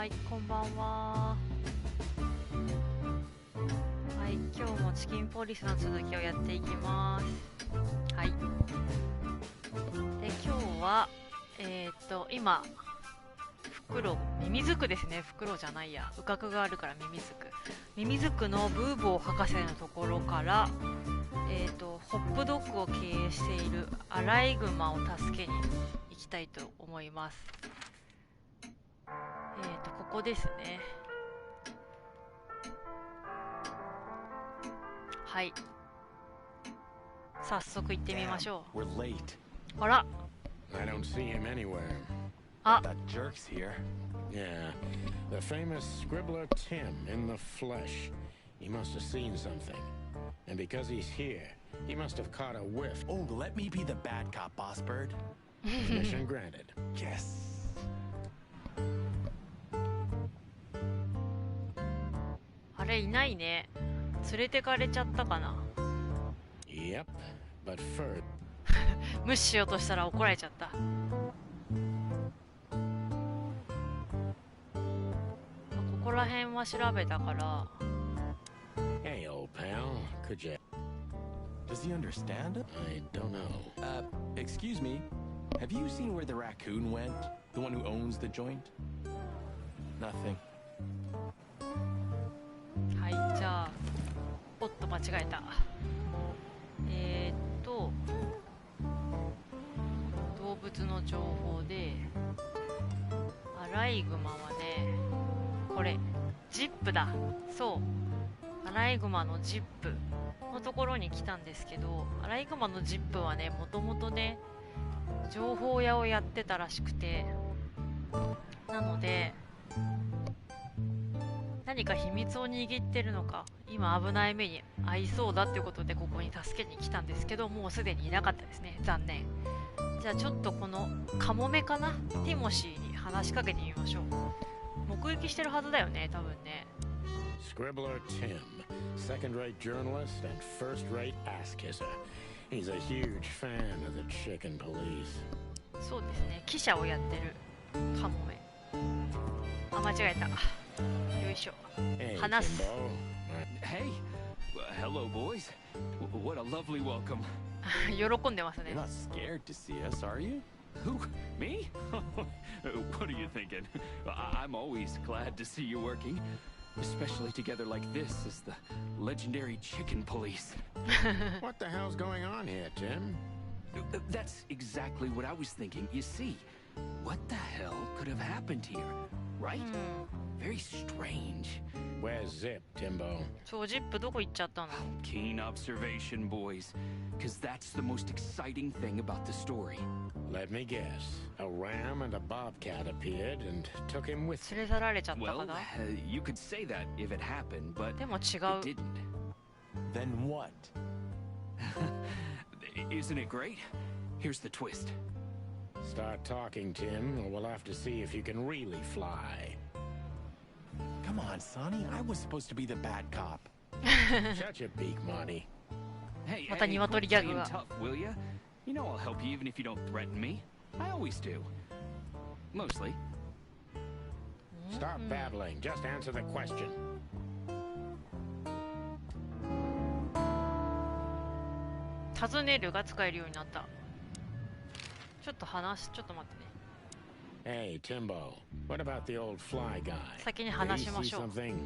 はい、こんばんは。はい、今日もチキンポリスの続きをやっていきます。はい。で、今日は、今、ミミズクですね。フクロウじゃないや。羽角があるからミミズク。ミミズクのブーボー博士のところから、ホップドッグを経営しているアライグマを助けに行きたいと思います。ここですね。はい。早速行ってみましょう。あら。I don't see him anywhere. あ、That jerk's here. Yeah, the famous scribbler Tim in the flesh. He must have seen something. And because he's here, he must have caught a whiff. Oh, let me be the bad cop, boss bird. Mission granted. Yes. あれいないね。連れてかれちゃったかな。Yep, but first... 無視しようとしたら怒られちゃった。ここら辺は調べたから。Hey, old pal, could you... Does he understand? I don't know. Excuse me. Have you seen where the raccoon went? The one who owns the joint? Nothing. はい、じゃあ、おっと間違えた。動物の情報で、アライグマはね、これ、ジップだ。そう。アライグマのジップのところに来たんですけど、アライグマのジップはね、もともとね、情報屋をやってたらしくて、なので、何か秘密を握ってるのか、今危ない目に遭いそうだっていうことでここに助けに来たんですけど、もうすでにいなかったですね。残念。じゃあちょっとこのカモメかな、ティモシーに話しかけてみましょう。目撃してるはずだよね、多分ね。Scribbler Tim, second-rate journalist and first-rate ass-kisser. He's a huge fan of the chicken police. そうですね、記者をやってるカモメ。あ、間違えた。よいしょ。Hey, 話す。 Timbo. Hey, hello, boys. What a lovely welcome. 喜んでますね You're。not scared to see us, are you? Who? Me? What are you thinking? I'm always glad to see you working, especially together like this as the legendary chicken police. What the hell's going on here, Tim? That's exactly what I was thinking. You see, what the hell could have happened here, right? Very strange. Where's Zip, Timbo? 超ジップどこ行っちゃったの？ Keen observation, boys, because that's the most exciting thing about the story. Let me guess. A ram and a bobcat appeared and took him with 連れ去られちゃったか Well, な。 you could say that if it happened, but でも違 it う。 didn't. Then what? Isn't it great? Here's the twist. Start talking, Tim, or we'll have to see if you can really fly. Come on, Sonny. I was supposed to be the bad cop. Shut your beak, Monty. Hey, Mata hey, niwatori quit gag playing ga. tough, will ya? You know I'll help you even if you don't threaten me. I always do. Mostly. Stop babbling. Just answer the question. 尋ねるが使えるようになった。ちょっとちょっと待ってね。 Hey, Timbo. What about the old fly guy? 先に Did 話 he しま see しょう。 something?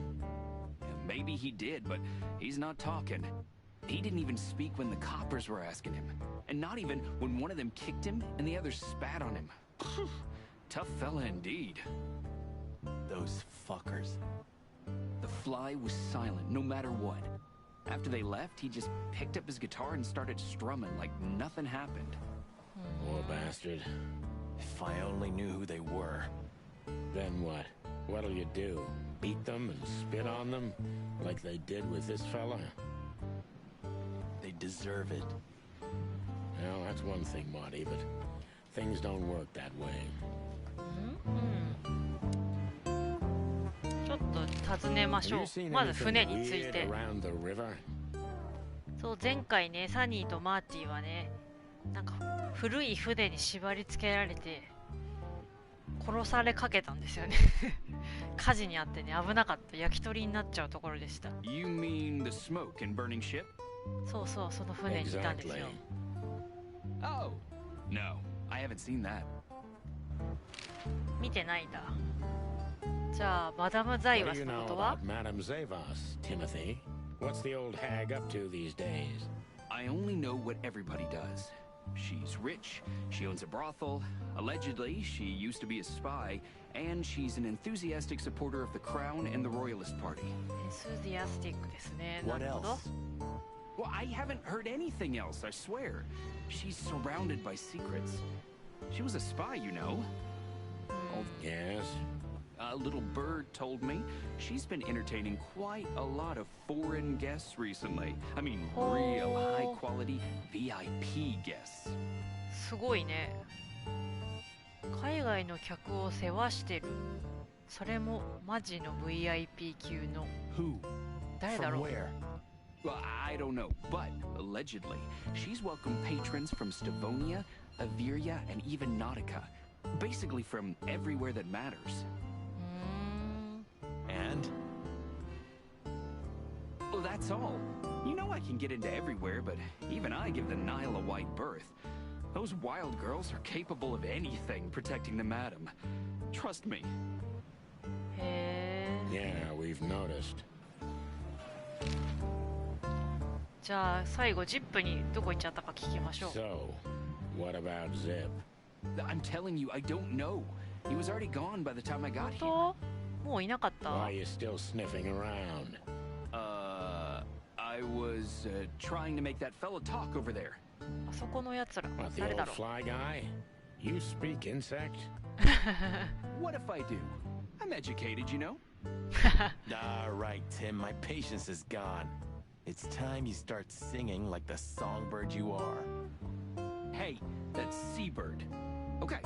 Maybe he did, but he's not talking. He didn't even speak when the coppers were asking him. And not even when one of them kicked him and the other spat on him. Tough fella indeed. Those fuckers. The fly was silent no matter what. After they left, he just picked up his guitar and started strumming like nothing happened. Poor bastard. If I only knew who they were. Then what? What'll you do? Beat them and spit on them? Like they did with this fella? They deserve it. Well, that's one thing, Monty, but things don't work that way. ちょっと尋ねまし Have ょ you う。 seen まず anything 船につい weird て。 around the river? そう、前回ね、サニーとマーティはね、なんか古い船に縛り付けられて殺されかけたんですよね火事にあってね、危なかった。焼き鳥になっちゃうところでした。 You mean the smoke and burning ship? そうそう、その船にいたんですよ。 Oh, no, I haven't seen that. 見てないんだ。じゃあマダム・ザイ What ワ do ス you の know ことは？ about Madame Zavas, Timothy? What's the old hag up to these days? I only know what everybody does. She's rich, she owns a brothel, allegedly she used to be a spy, and she's an enthusiastic supporter of the crown and the royalist party. エンスーディアスティックですね。な What るほど。 else? Well, I haven't heard anything else, I swear. She's surrounded by secrets. She was a spy, you know. Yes? A little bird told me she's been entertaining quite a lot of foreign guests recently. I mean, real high-quality VIP guests. すごいね。海外の客を世話してる。それもマジの VIP 級の。 Who? 誰だろ From う。 where? Well, I don't know, but allegedly, she's welcomed patrons from Stavonia, Averia, and even Nautica. Basically from everywhere that matters. And? Well, that's all. You know I can get into everywhere, but even I give the Nile a wide berth. Those wild girls are capable of anything protecting the madam. Trust me. へえ。 Yeah, we've noticed. じゃあ最後ジップにどこ行っちゃったか聞きましょう。 So, what about Zip? I'm telling you, I don't know. He was already gone by the time I got 本 here. 当？もういなかった？ Why are you still sniffing around? I was trying to make that fella talk over there. あそこのやつら What, the 誰 old だろう。 fly guy? You speak insect? What if I do? I'm educated, you know? All right, Tim, my patience is gone. It's time you start singing like the songbird you are. Hey, that's Seabird. Okay,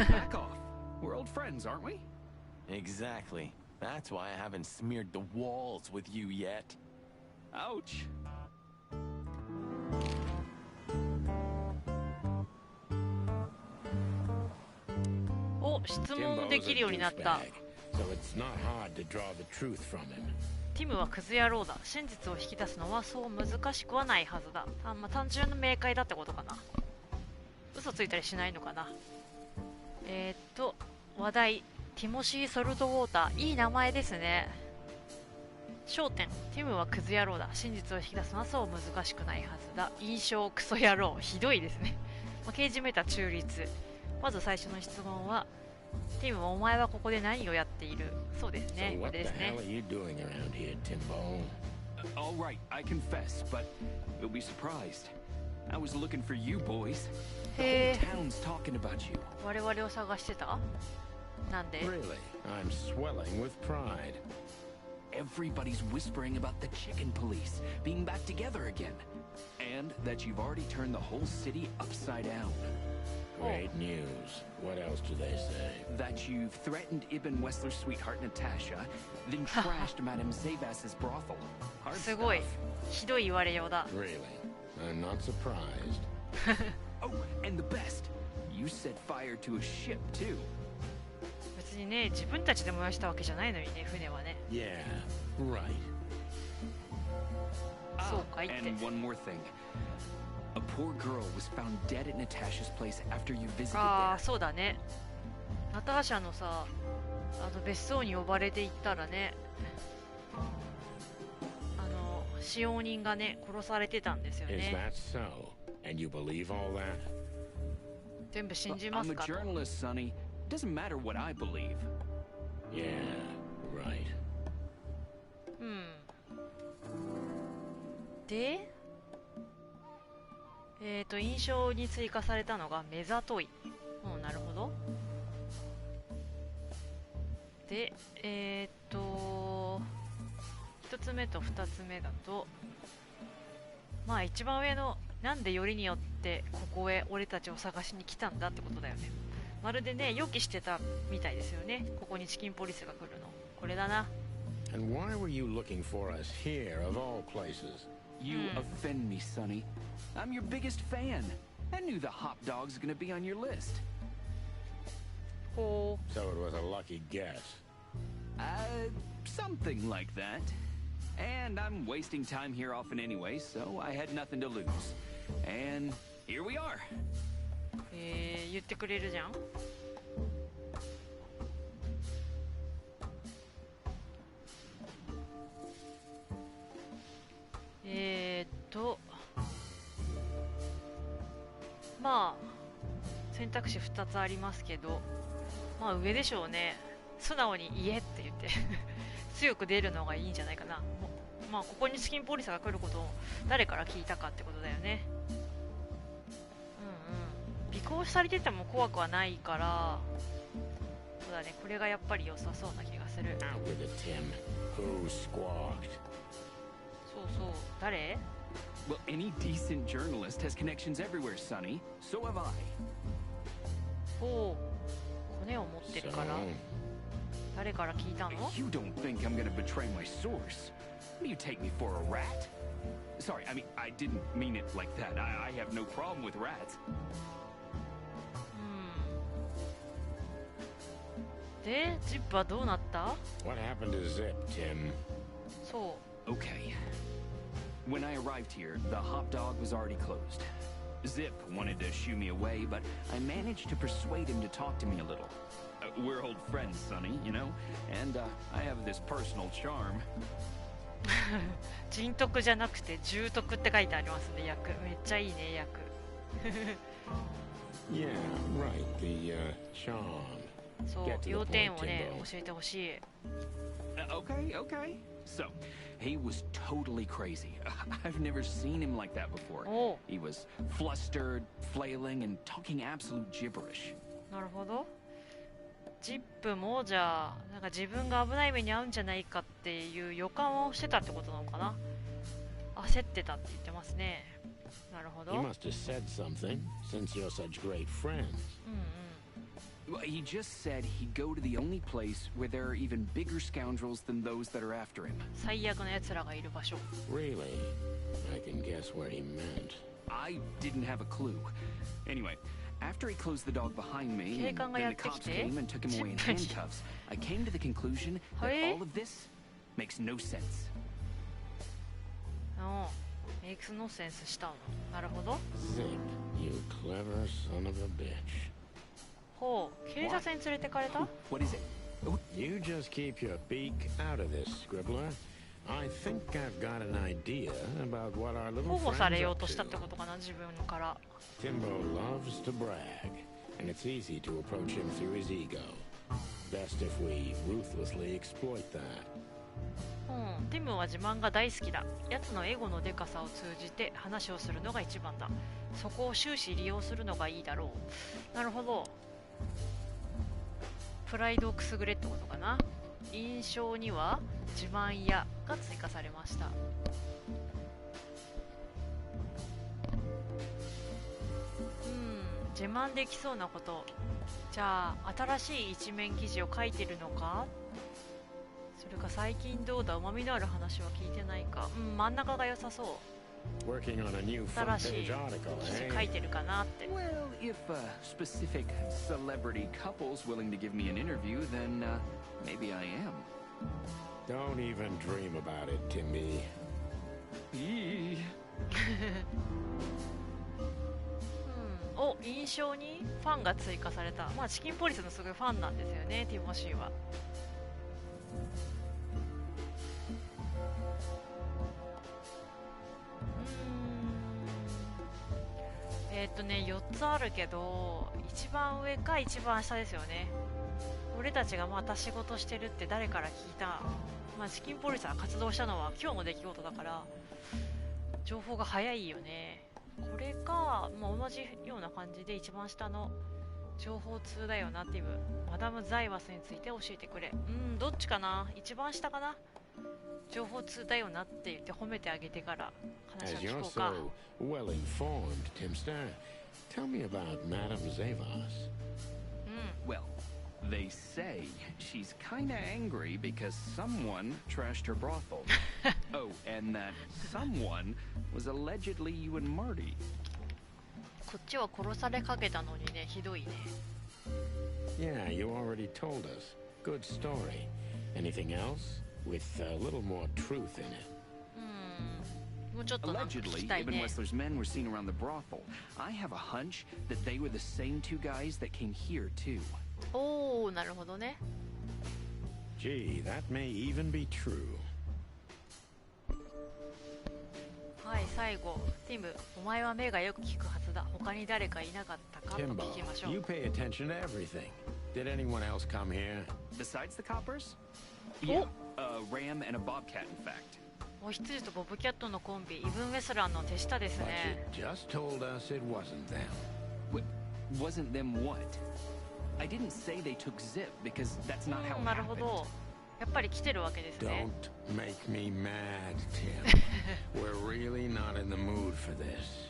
back off. We're old friends, aren't we? Exactly. That's why I haven't smeared the walls with you yet. Ouch. お、質問 Timbo's でき a るようになった。 douchebag, so it's not hard to draw the truth from him. ティムはクズ野郎だ。真実を引き出すのはそう難しくはないはずだ。まあ、単純な明快だってことかな。嘘ついたりしないのかな。話題。ティモシー・ソルトウォーター。いい名前ですね。焦点。ティムはクズ野郎だ。真実を引き出すのはそう難しくないはずだ。印象クソ野郎。ひどいですね。まあ、刑事メーター中立。まず最初の質問は、ティム、お前はここで何をやっている？そうですね。 So こ what れ the ですね hell。are you doing around here, Timbo? All right, I confess, but you'll be surprised. I was looking for you boys. The whole へえ。 town's talking about you. 我々を探してた？なんで？ Really? I'm swelling with pride. Everybody's whispering about the chicken police being back together again. And that you've already turned the whole city upside down. Great news. What else do they say? That you've threatened Ibn Wessler's sweetheart Natasha, then trashed Madame Zavas's brothel. Hard すごい stuff. ひどい言われようだ。 Really? I'm not surprised. Oh, and the best, you set fire to a ship too. 別にね、自分たちで燃やしたわけじゃないのにね、船はね。 Yeah, right. そうかいって。 And one more thing. A poor girl was found dead at Natasha's place after you visited ああ、 there. そうだね。ナターシャのさ、別荘に呼ばれて行ったらね、使用人がね、殺されてたんですよ Is ね。 that so? And you believe all that? 全部信じま I'm す a かと。 journalist, Sonny. Doesn't matter what I believe. Yeah, right. うん。で、印象に追加されたのが目ざとい。うん、なるほど。で、一つ目と二つ目だと、まあ一番上の、なんでよりによってここへ俺たちを探しに来たんだってことだよね。まるでね、予期してたみたいですよね。ここにチキンポリスが来るの。これだな。And why were you looking for us here, of all places? You offend me, Sonny. I'm your biggest fan. I knew the hop dog's gonna be on your list. ほ So it was a lucky guess. Something like that. And I'm wasting time here often anyway, so I had nothing to lose. And here we are. 言ってくれるじゃん。まあ選択肢2つありますけど、まあ上でしょうね。素直に言えって言って強く出るのがいいんじゃないかな。まあここにチキンポリスが来ることを誰から聞いたかってことだよね。尾行されてても怖くはないから、そうだね、これがやっぱり良さそうな気がする。 Out with it, Tim. Who squawked? そうそう、誰？ Well, any decent journalist has connections everywhere, Sonny. So have I. おう、コネを持ってるから、 So, 誰から聞いたの？ You don't think I'm gonna betray my source? What do you take me for, a rat? Sorry, I mean, I didn't mean it like that. I have no problem with rats. で、ジップはどうなった？ what happened to Zip, Tim? そう。 Okay. When I arrived here, the hop dog was already closed. Zip wanted to shoo me away, but I managed to persuade him to talk to me a little. We're old friends, Sonny, you know? And I have this personal charm. 人徳じゃなくて重徳って書いてありますね、役。めっちゃいいね、役。 Yeah, right. The charm. そう、 Get to the 要点を point, ね、 Timbo. 教えてほしい。 Okay. So, he was totally crazy. I've never seen him like that before. Oh. He was flustered, flailing, and talking absolute gibberish. なるほど。ジップもじゃあなんか自分が危ない目に遭うんじゃないかっていう予感をしてたってことなのかな。焦ってたって言ってますね。なるほど。 He must have said something, since you're such great friends. Well, he just said he'd go to the only place where there are even bigger scoundrels than those that are after him. 最悪の奴らがいる場所。 Really? I can guess what he meant. I didn't have a clue. Anyway, after he closed the dog behind me, and 警官が then やっ the てき cops て came and took him away in handcuffs, I came to the conclusion that はい all of this makes no sense. メイクスノーセンスしたの。なるほど。 Zip, you clever son of a bitch. ほう、警察に連れてかれた？ What is it? You just keep your beak out of this, Scribbler. I think I've got an idea about what our 保 little 護され friend's よう up としたって to. ことかな、自分から。 Timbo loves to brag, and it's easy to approach him through his ego. Best if we ruthlessly exploit that. ティムは自慢が大好きだ。奴のエゴのデカさを通じて話をするのが一番だ。そこを終始利用するのがいいだろう。なるほど。プライドをくすぐれってことかな。印象には自慢やが追加されました。自慢できそうなこと。じゃあ新しい一面記事を書いてるのか。それか最近どうだ、うまみのある話は聞いてないか。真ん中が良さそう。 Working on a new 新 front しい page article, 記事 eh? 書いてるかなって。 Well, if a specific celebrity couple's willing to give me an interview, then maybe I am. Don't even dream about it, Timmy. Eee. お、印象にファンが追加された。まあチキンポリスのすごいファンなんですよね、ティモシーは。4つあるけど、一番上か一番下ですよね。俺たちがまた仕事してるって誰から聞いた。まあチキンポリスが活動したのは今日の出来事だから、情報が早いよね。これか、まあ、同じような感じで一番下の情報通だよなっていうマダム・ザイワスについて教えてくれ。どっちかな、一番下かな。情報通だよなって言って褒めてあげてから話を As 聞 you're こうか。 so well informed, Timster, tell me about Madame Zavas. Well, they say she's kinda angry because someone trashed her brothel. Oh, and that someone was allegedly you and Marty. こっちは殺されかけたのにね、ひどいね。Yeah, you already told us. Good story. Anything else? With a little more truth in it. もうちょっとなんか聞 Allegedly, きたい even ね。 Wessler's men were seen around the brothel. I have a hunch that they were the same two guys that came here, too. おお、なるほどね。 Gee, that may even be true. はい、最後。ティム、お前は目がよく聞くはずだ。他に誰かいなかったかと Timbo, 聞きましょ you う。 pay attention to everything. Did anyone else come here? Besides the coppers? Yeah, a ram and a bobcat, in fact. お羊とボブキャットのコンビ、イブン・ウェスラーの手下です But ね。 you just told us it wasn't them. Wasn't them what? I didn't say they took Zip because that's not how it なるほ happened. ど。やっぱり来てるわけですね。 Don't make me mad, Tim. We're really not in the mood for this.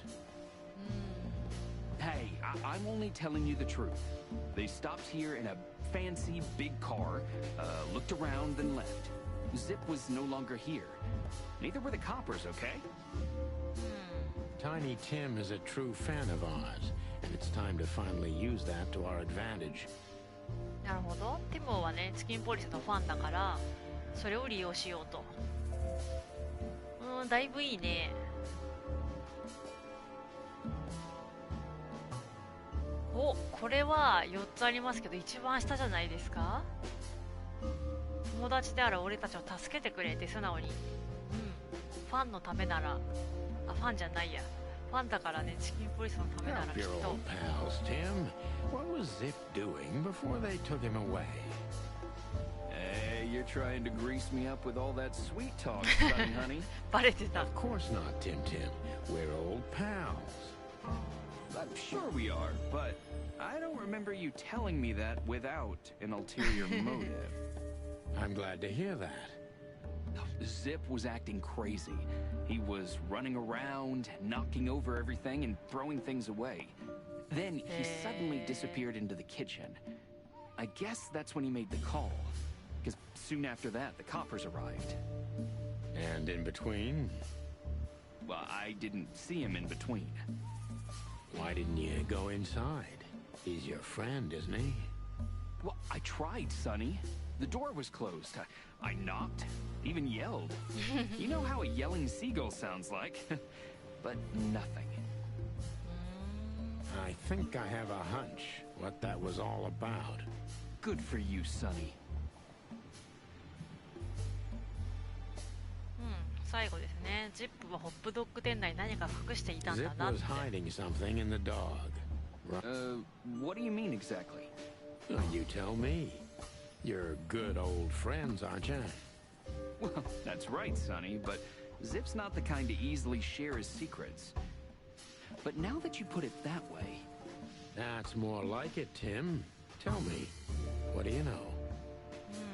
Hey, I'm only telling you the truth. They stopped here in a fancy big car, looked around, then left. Zip was no longer here. Neither were the coppers, okay? Tiny Tim is a true fan of ours, and it's time to finally use that to our advantage. なるほど。ティモはね、チキンポリスのファンだから、それを利用しようと。だいぶいいね。お、これは4つありますけど、一番下じゃないですか？友達である俺たちを助けてくれって素直に。ファンのためなら、ファンじゃないや。ファンだからね、チキンポリスのためなら Help きっ your と。 old pals, Tim. What was Zip doing before they took him away? Hey, you're trying to grease me up with all that sweet talk, Sonny honey. バレてた。 Of course not, Tim Tim. We're old pals. I'm sure we are, but I don't remember you telling me that without an ulterior motive. I'm glad to hear that. Zip was acting crazy. He was running around, knocking over everything and throwing things away. Then he suddenly disappeared into the kitchen. I guess that's when he made the call. Because soon after that, the coppers arrived. And in between, Well, I didn't see him in between. why didn't you go inside? He's your friend, isn't he? Well, I tried, Sonny. The door was closed. I knocked, even yelled. You know how a yelling seagull sounds like. But nothing. I think I have a hunch what that was all about. Good for you, Sonny. 最後ですね。ジップはホップドッグ店内に何か隠していたん Zip だなっ was て。 hiding something in the dog. What do you mean exactly? Well, you tell me. You're good old friends, aren't you? Well, that's right, Sonny, but Zip's not the kind to easily share his secrets. But now that you put it that way... That's more like it, Tim. Tell me, what do you know?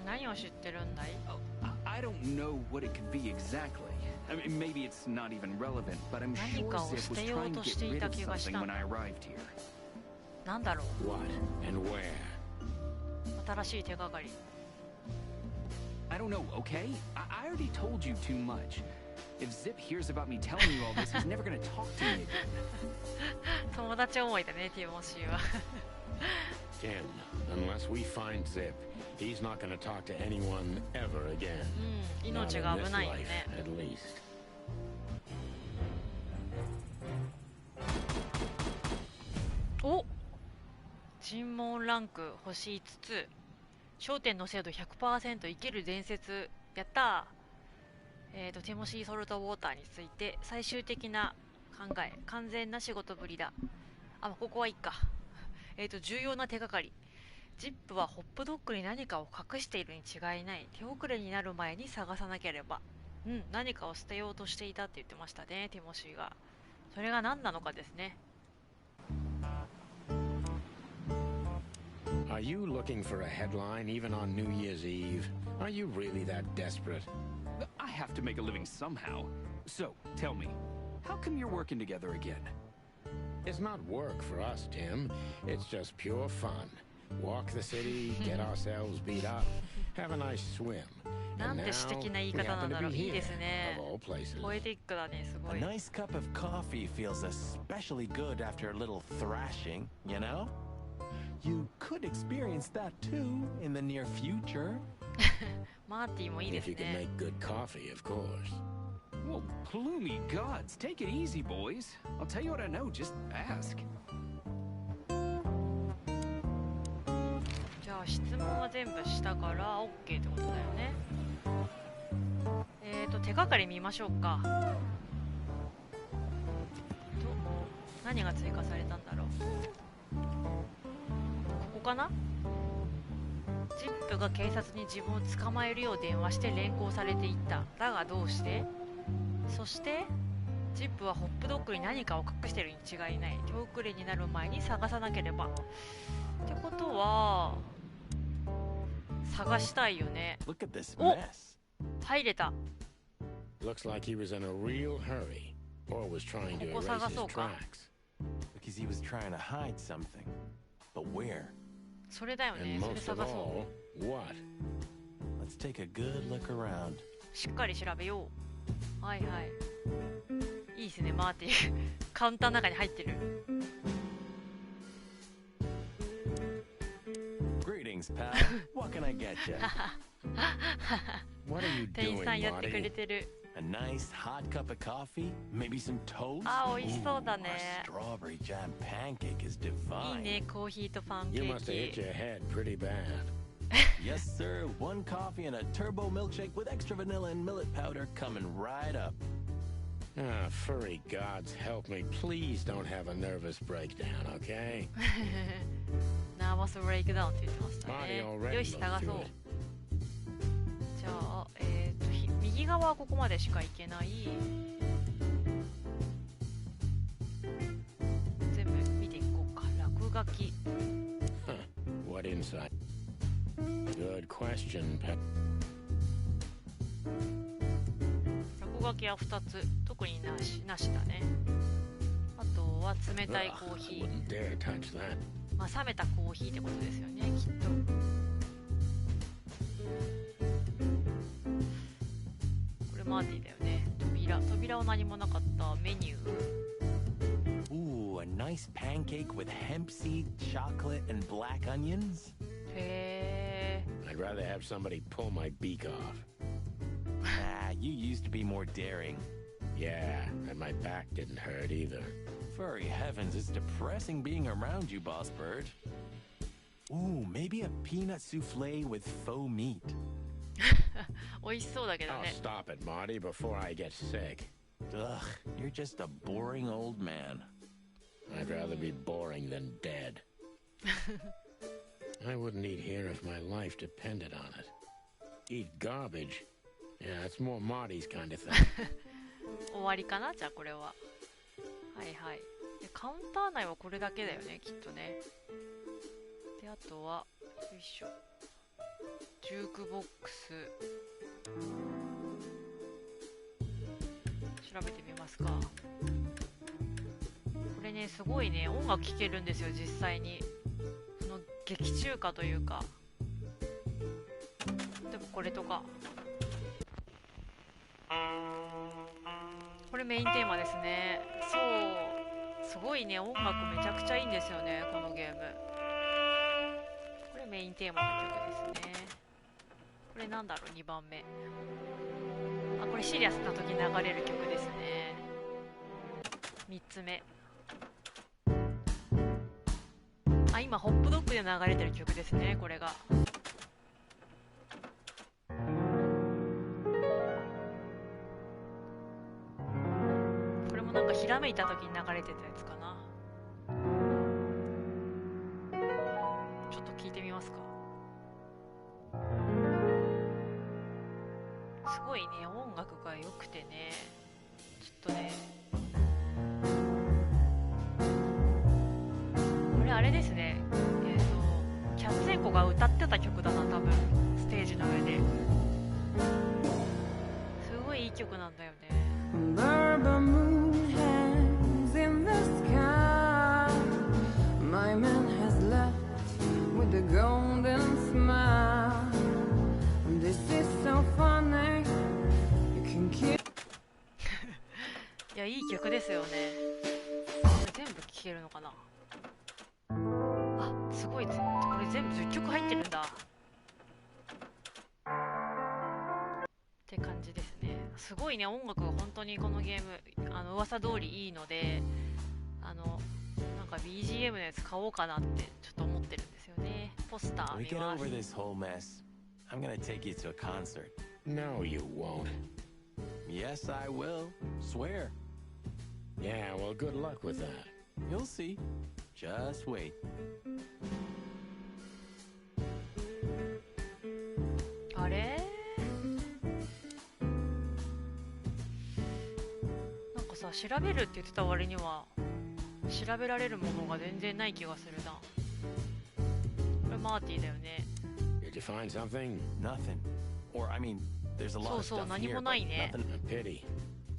何を知ってるんだい？ Oh, I don't know what it could be exactly. I mean, maybe it's not even relevant, but I'm sure 何かを Zip 捨 was てよう trying と to して get い rid た of 気がし something たん when だ。 I arrived here. なんだろう？ What and where? 新しい手がかり。 I don't know, okay? I already told you too much. If Zip hears about me telling you all this, he's never gonna talk to me again. 友達思いだね、ティモシーは。 Tim, unless we find Zip, he's not going to talk to anyone ever again. うん、 Not 命 in が this 危ないよ life, ね。 at least. お、尋問ランク星5つ。焦点の精度 100% 生きる伝説。やったー。ティモシー・ソルトウォーターについて最終的な考え、完全な仕事ぶりだ。ここはいいか。重要な手がかり。ジップはホップドッグに何かを隠しているに違いない。手遅れになる前に探さなければ。何かを捨てようとしていたって言ってましたね、ティモシーが。それが何なのかですね。Are you looking for a headline even on New Year's Eve? Are you really that desperate? I have to make a living somehow. So, tell me, how come you're working together again? It's not work for us, Tim. It's just pure fun. Walk the city, get ourselves beat up, have a nice swim. な And ん now て詩的な言い we 方なん happen だ to ろう。 be いい here, ですね。 of all places. ポエティックだね、すご A い。 nice cup of coffee feels especially good after a little thrashing, you know? You could experience that too in the near future. マーティもいいで If す you can ね。 make good coffee, of course. Well, plumey gods, take it easy, boys. I'll tell you what I know, just ask. じゃあ質問は全部したから OK ってことだよね。手がかり見ましょうか。何が追加されたんだろう。ここかな。ジップが警察に自分を捕まえるよう電話して連行されていった。だがどうして。そしてジップはホップドッグに何かを隠しているに違いない。手遅れになる前に探さなければ。ってことは探したいよね。 Look at this お、 mess. 入れた。 Looks like he was in a real hurry, or was trying to ここ erase 探 his そうか。 tracks. Because he was trying to hide something. But where? それだよ And ね。それ most of 探そ all, what? Let's take a good look around. う。しっかり調べよう。はいはい。いいですね、マーティ。カウンターの中に入ってる。Greetings, pal. What can I get you? What are you 店員 doing, さんやってくれ Marty? てる。A nice hot cup of coffee? Maybe some toast? あ、美味しそうだ Ooh, ね。 our strawberry jam pancake is いい divine. ね、コーヒーとパンケ You ー must have hit キ。 your head pretty bad. Yes, sir. One coffee and a turbo milkshake with extra vanilla and millet powder coming right up. Ah, furry gods help me. Please don't have a nervous breakdown, okay? ナーバスブレイクダウンって言ってました Marty ね。 already よし、 looked 探 through そう it.。じゃあ、右側はここまでしか行けない。全部見ていこうか。落書き。 Huh. What insight? Good question, Pep. 落書きは2つ。特になしだね。あとは冷たい Ugh, コー I ヒー。 wouldn't dare touch that. まあ冷めたコーヒーってことですよね、きっと。これマーティだよね。扉は何もなかった。メニュー。 Ooh, a nice pancake with hemp seed, chocolate, and black onions? へ I'd rather have somebody pull my beak off. Ah, you used to be more daring. Yeah, and my back didn't hurt either. Furry heavens, it's depressing being around you, boss bird. Ooh, maybe a peanut souffle with faux meat. ー、美味しそうだけど Oh, ね。 stop it, Marty, before I get sick. Ugh, you're just a boring old man. I'd rather be boring than dead. I wouldn't eat here if my life depended on it. Eat garbage? Yeah, it's more Marty's kind of thing. 終わりかな、じゃあこれは。はいはい。でカウンター内はこれだけだよね、きっとね。で、あとは、よいしょ。ジュークボックス。調べてみますか。これね、すごいね、音楽聴けるんですよ、実際に。その劇中歌というか。でもこれとか。これメインテーマですね。そう、すごいね、音楽めちゃくちゃいいんですよね、このゲーム。これメインテーマの曲ですね。これなんだろう、2番目。あ、これシリアスな時に流れる曲ですね。3つ目。あ、今ホップドッグで流れてる曲ですね、これが。なんかひらめいた時に流れてたやつかな。ちょっと聞いてみますか。すごいね、音楽が良くてね、ちょっとね、これあれですね、キャッツエコが歌ってた曲だな、多分ステージの上で。すごいいい曲なんだよね。In the sky, my man has left with a golden smile. This is so funny. You can keep. いや、いい曲ですよね。これ全部聴けるのかな。あ、すごごい、これ全部10曲入ってるんだって感じですね。すごいね、音楽が本当にこのゲーム噂通りいいので、なんか BGM のやつ買おうかなってちょっと思ってるんですよね。ポスター When we 見 get ます。 over this whole mess, I'm gonna take you to a concert. No, you won't. Yes, I will. Swear. Yeah, well, good luck with that. You'll see. Just wait. あれなんかさ、調べるって言ってた割には調べられるものが全然ない気がするな。これマーティだよね。 Did you find something? Nothing. Or, I mean, there's a lot of そうそう、 stuff 何 here, も but ないね。 nothing. A pity.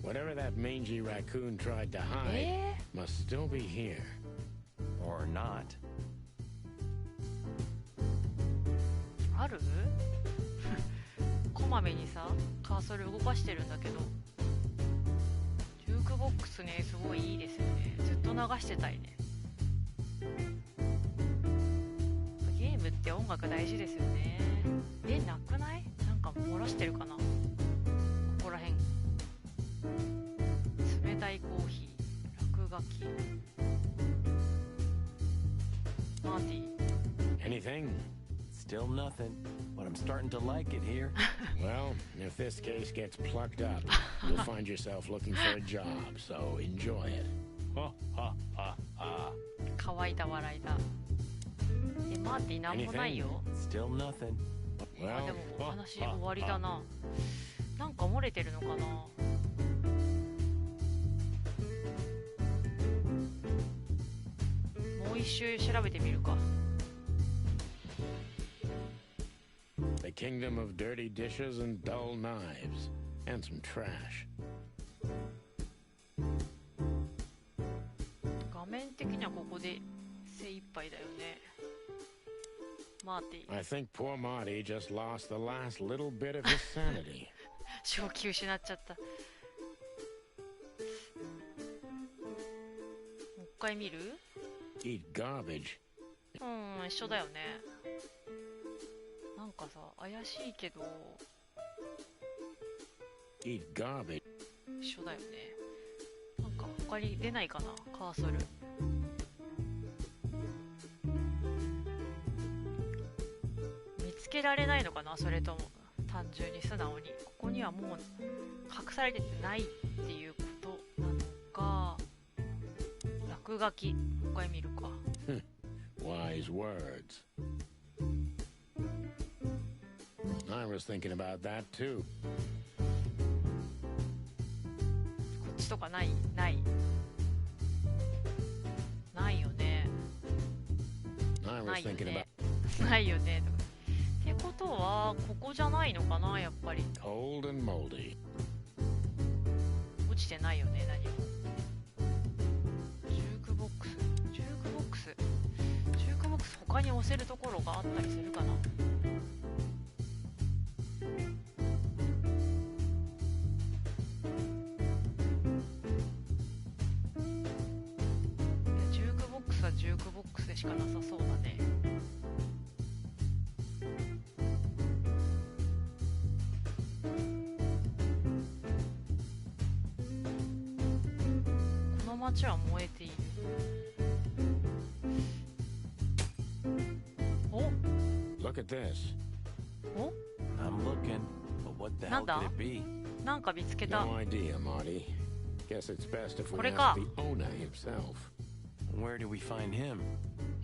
Whatever that mangy raccoon tried to hide must still be here. Or not. あるこまめにさ、カーソル動かしてるんだけど。ジュークボックスね、すごいいいですよね。ずっと流してたいね。ゲームって音楽大事ですよね。なくない？なんか漏らしてるかな、ここらへん。冷たいコーヒー、落書き。マーティー。 Anything? Still nothing. But I'm starting to like it here. Well, if this case gets plucked up, you'll find yourself looking for a job, so enjoy it. Ha ha ha ha. 乾いた笑いだ。マーティーなんもないよ。 Still nothing. あ、で Well, もお話終わりだな。なんか漏れてるのかな。もう一周調べてみるか。 the kingdom of dirty dishes and dull knives, and some trash. 画面的にはここで精一杯だよね。マーティー。 I think poor Marty just lost the last little bit of his sanity. 正気失っちゃった。もう一回見る？ Eat garbage. 一緒だよね。なんかさ、怪しいけど Eat garbage. 一緒だよね。なんか他に出ないかな、カーソル。見つけられないのかな、それとも単純に素直にここにはもう隠されてないっていうことなのか。落書き、もう一回見るか。 Wise words. I was thinking about that too. こっちとかないないよね。 I な was いよ thinking ね about ないよね。ってことはここじゃないのかな、やっぱり。 old and moldy. 落ちてないよね、何も。ジュークボックス他に押せるところがあったりするかな。ジュークボックスはジュークボックスでしかなさそうだね。この街は燃えている。お、 Look at this. お、 I'm looking, but what the hell Nada. could it be? なんか見つけた。 No idea, Marty. Guess it's best if we Koreka. ask the owner himself. Where do we find him?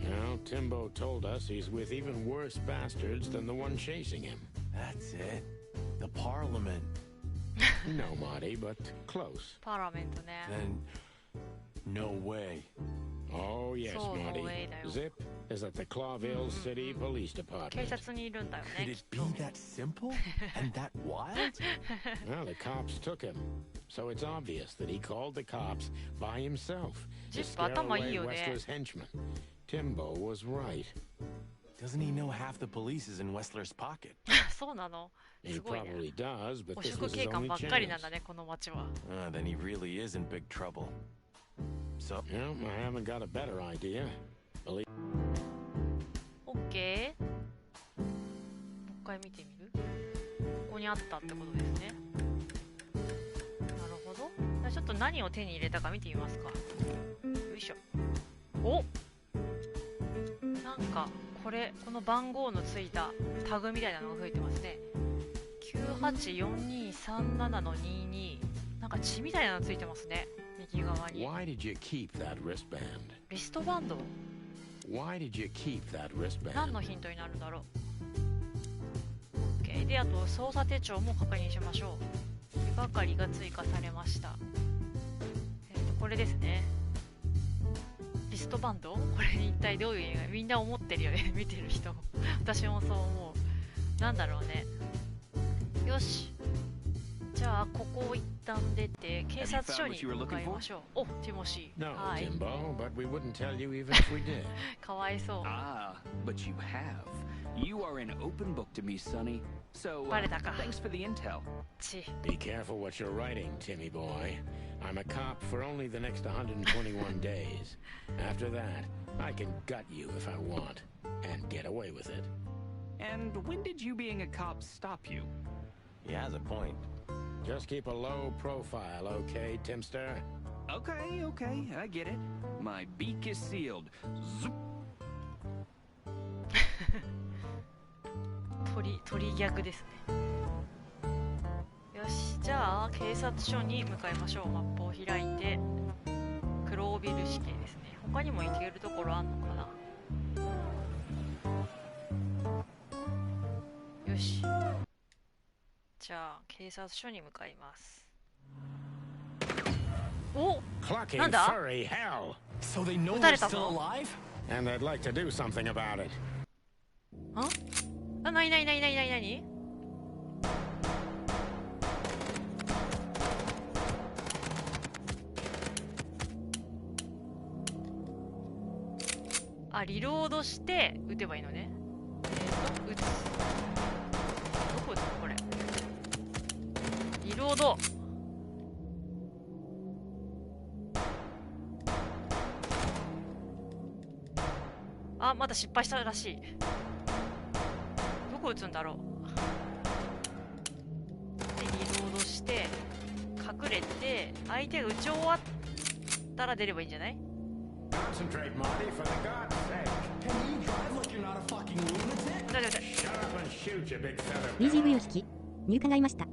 Now, Timbo told us he's with even worse bastards than the one chasing him. That's it. The Parliament. No, Marty, but close. パーラメントね。 Then, no way. Oh, yes, So, no Marty. way, though. Zip is at the Clawville City Police 警 Department. 察にいるんだよ Could ね、き it っ be と。 that simple? And that wild? Well, the cops took him. So it's obvious that he called the cops by himself to Zip, scare頭いい away よね。 Westler's henchmen. Timbo was right. Doesn't he know half the police is in Westler's pocket? そうなの。 He すごいね。 probably does, but 汚 this 職 was 警 his 官 only ばっかりなん chance. だね、この街は。 Then he really is in big trouble. So, Well, I haven't got a better idea. Believe オッケー。もう一回見てみる。ここにあったってことですね。なるほど。じゃあちょっと何を手に入れたか見てみますか。よいしょ。お、なんかこの番号のついたタグみたいなのが増えてますね。984237の22。なんか血みたいなのついてますね、右側に。 Why did you keep that wristband? リストバンド。 Why did you keep that wristband? 何のヒントになるんだろう。 OK で、あと操作手帳も確認しましょう。手がかりが追加されました。これですね。リストバンド、これ一体どういう意味が、みんな思ってるよね見てる人も私もそう思う。なんだろうね。よし、じゃあここを一旦出て警察署に向かいましょう。お、ティモシー。 No, はい。 Timbo, but we wouldn't tell you even if we did. かわいそう。 Ah, but you have. You are an open book to me, Sonny. So, バレたか。 thanks for the intel. ち Be careful what you're writing, Timmy boy. I'm a cop for only the next 121 days. After that, I can gut you if I want, and get away with it. And when did you being a cop stop you? He has a point. Just keep a low profile, okay, Timster? Okay, okay, I get it. My beak is sealed. Zoop. 鳥ギャグですね。よし、じゃあ警察署に向かいましょう。マップを開いて、クロービル市警ですね。他にも行けるところあんのかな。よし、じゃあ警察署に向かいます。お、 Clucking なんだ。 furry hell! So they know 撃た we're れた still ぞ。 alive? And they'd like to do something about it. あ、なになになになになになに。あ、リロードして撃てばいいのね。撃つ。どこ撃つのこれ。リロード。あ、まだ失敗したらしい。どこ撃つんだろう。で、リロードして隠れて、相手が撃ち終わったら出ればいいんじゃない。 Concentrate, Marty, for the God's sake. Can you drive like you're not a fucking lunatic? 待って待って。 Shut up and shoot, you big feather. BGV を聞き、入荷がいました。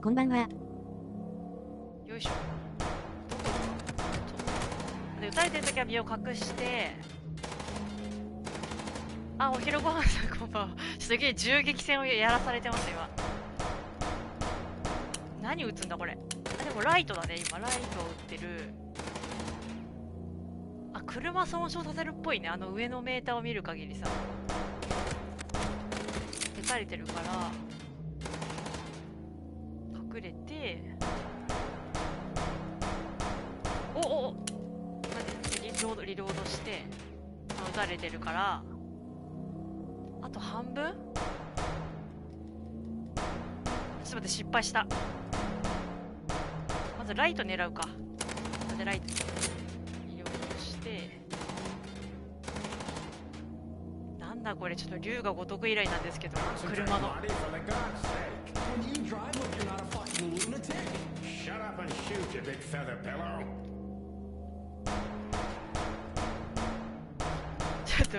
こんばんは。よいしょ。で、撃たれてるときは身を隠して。あ、お昼ご飯さんこんばんは。すげえ銃撃戦をやらされてます今。何撃つんだこれ。あ、でもライトだね。今ライトを撃ってる。あ、車損傷させるっぽいね。あの上のメーターを見る限りさ。撃たれてるから隠れて。おおお、待って、リロードして。撃たれてるからあと半分。ちょっと待って、失敗した。まずライト狙うか。でライトリロードして。なんだこれ、ちょっと龍が如く以来なんですけど、 Concentrate, 車の。 Marty, for the God's sake. Can you drive like you're not a fucking lunatic? Shut up and shoot, you big feather pillow.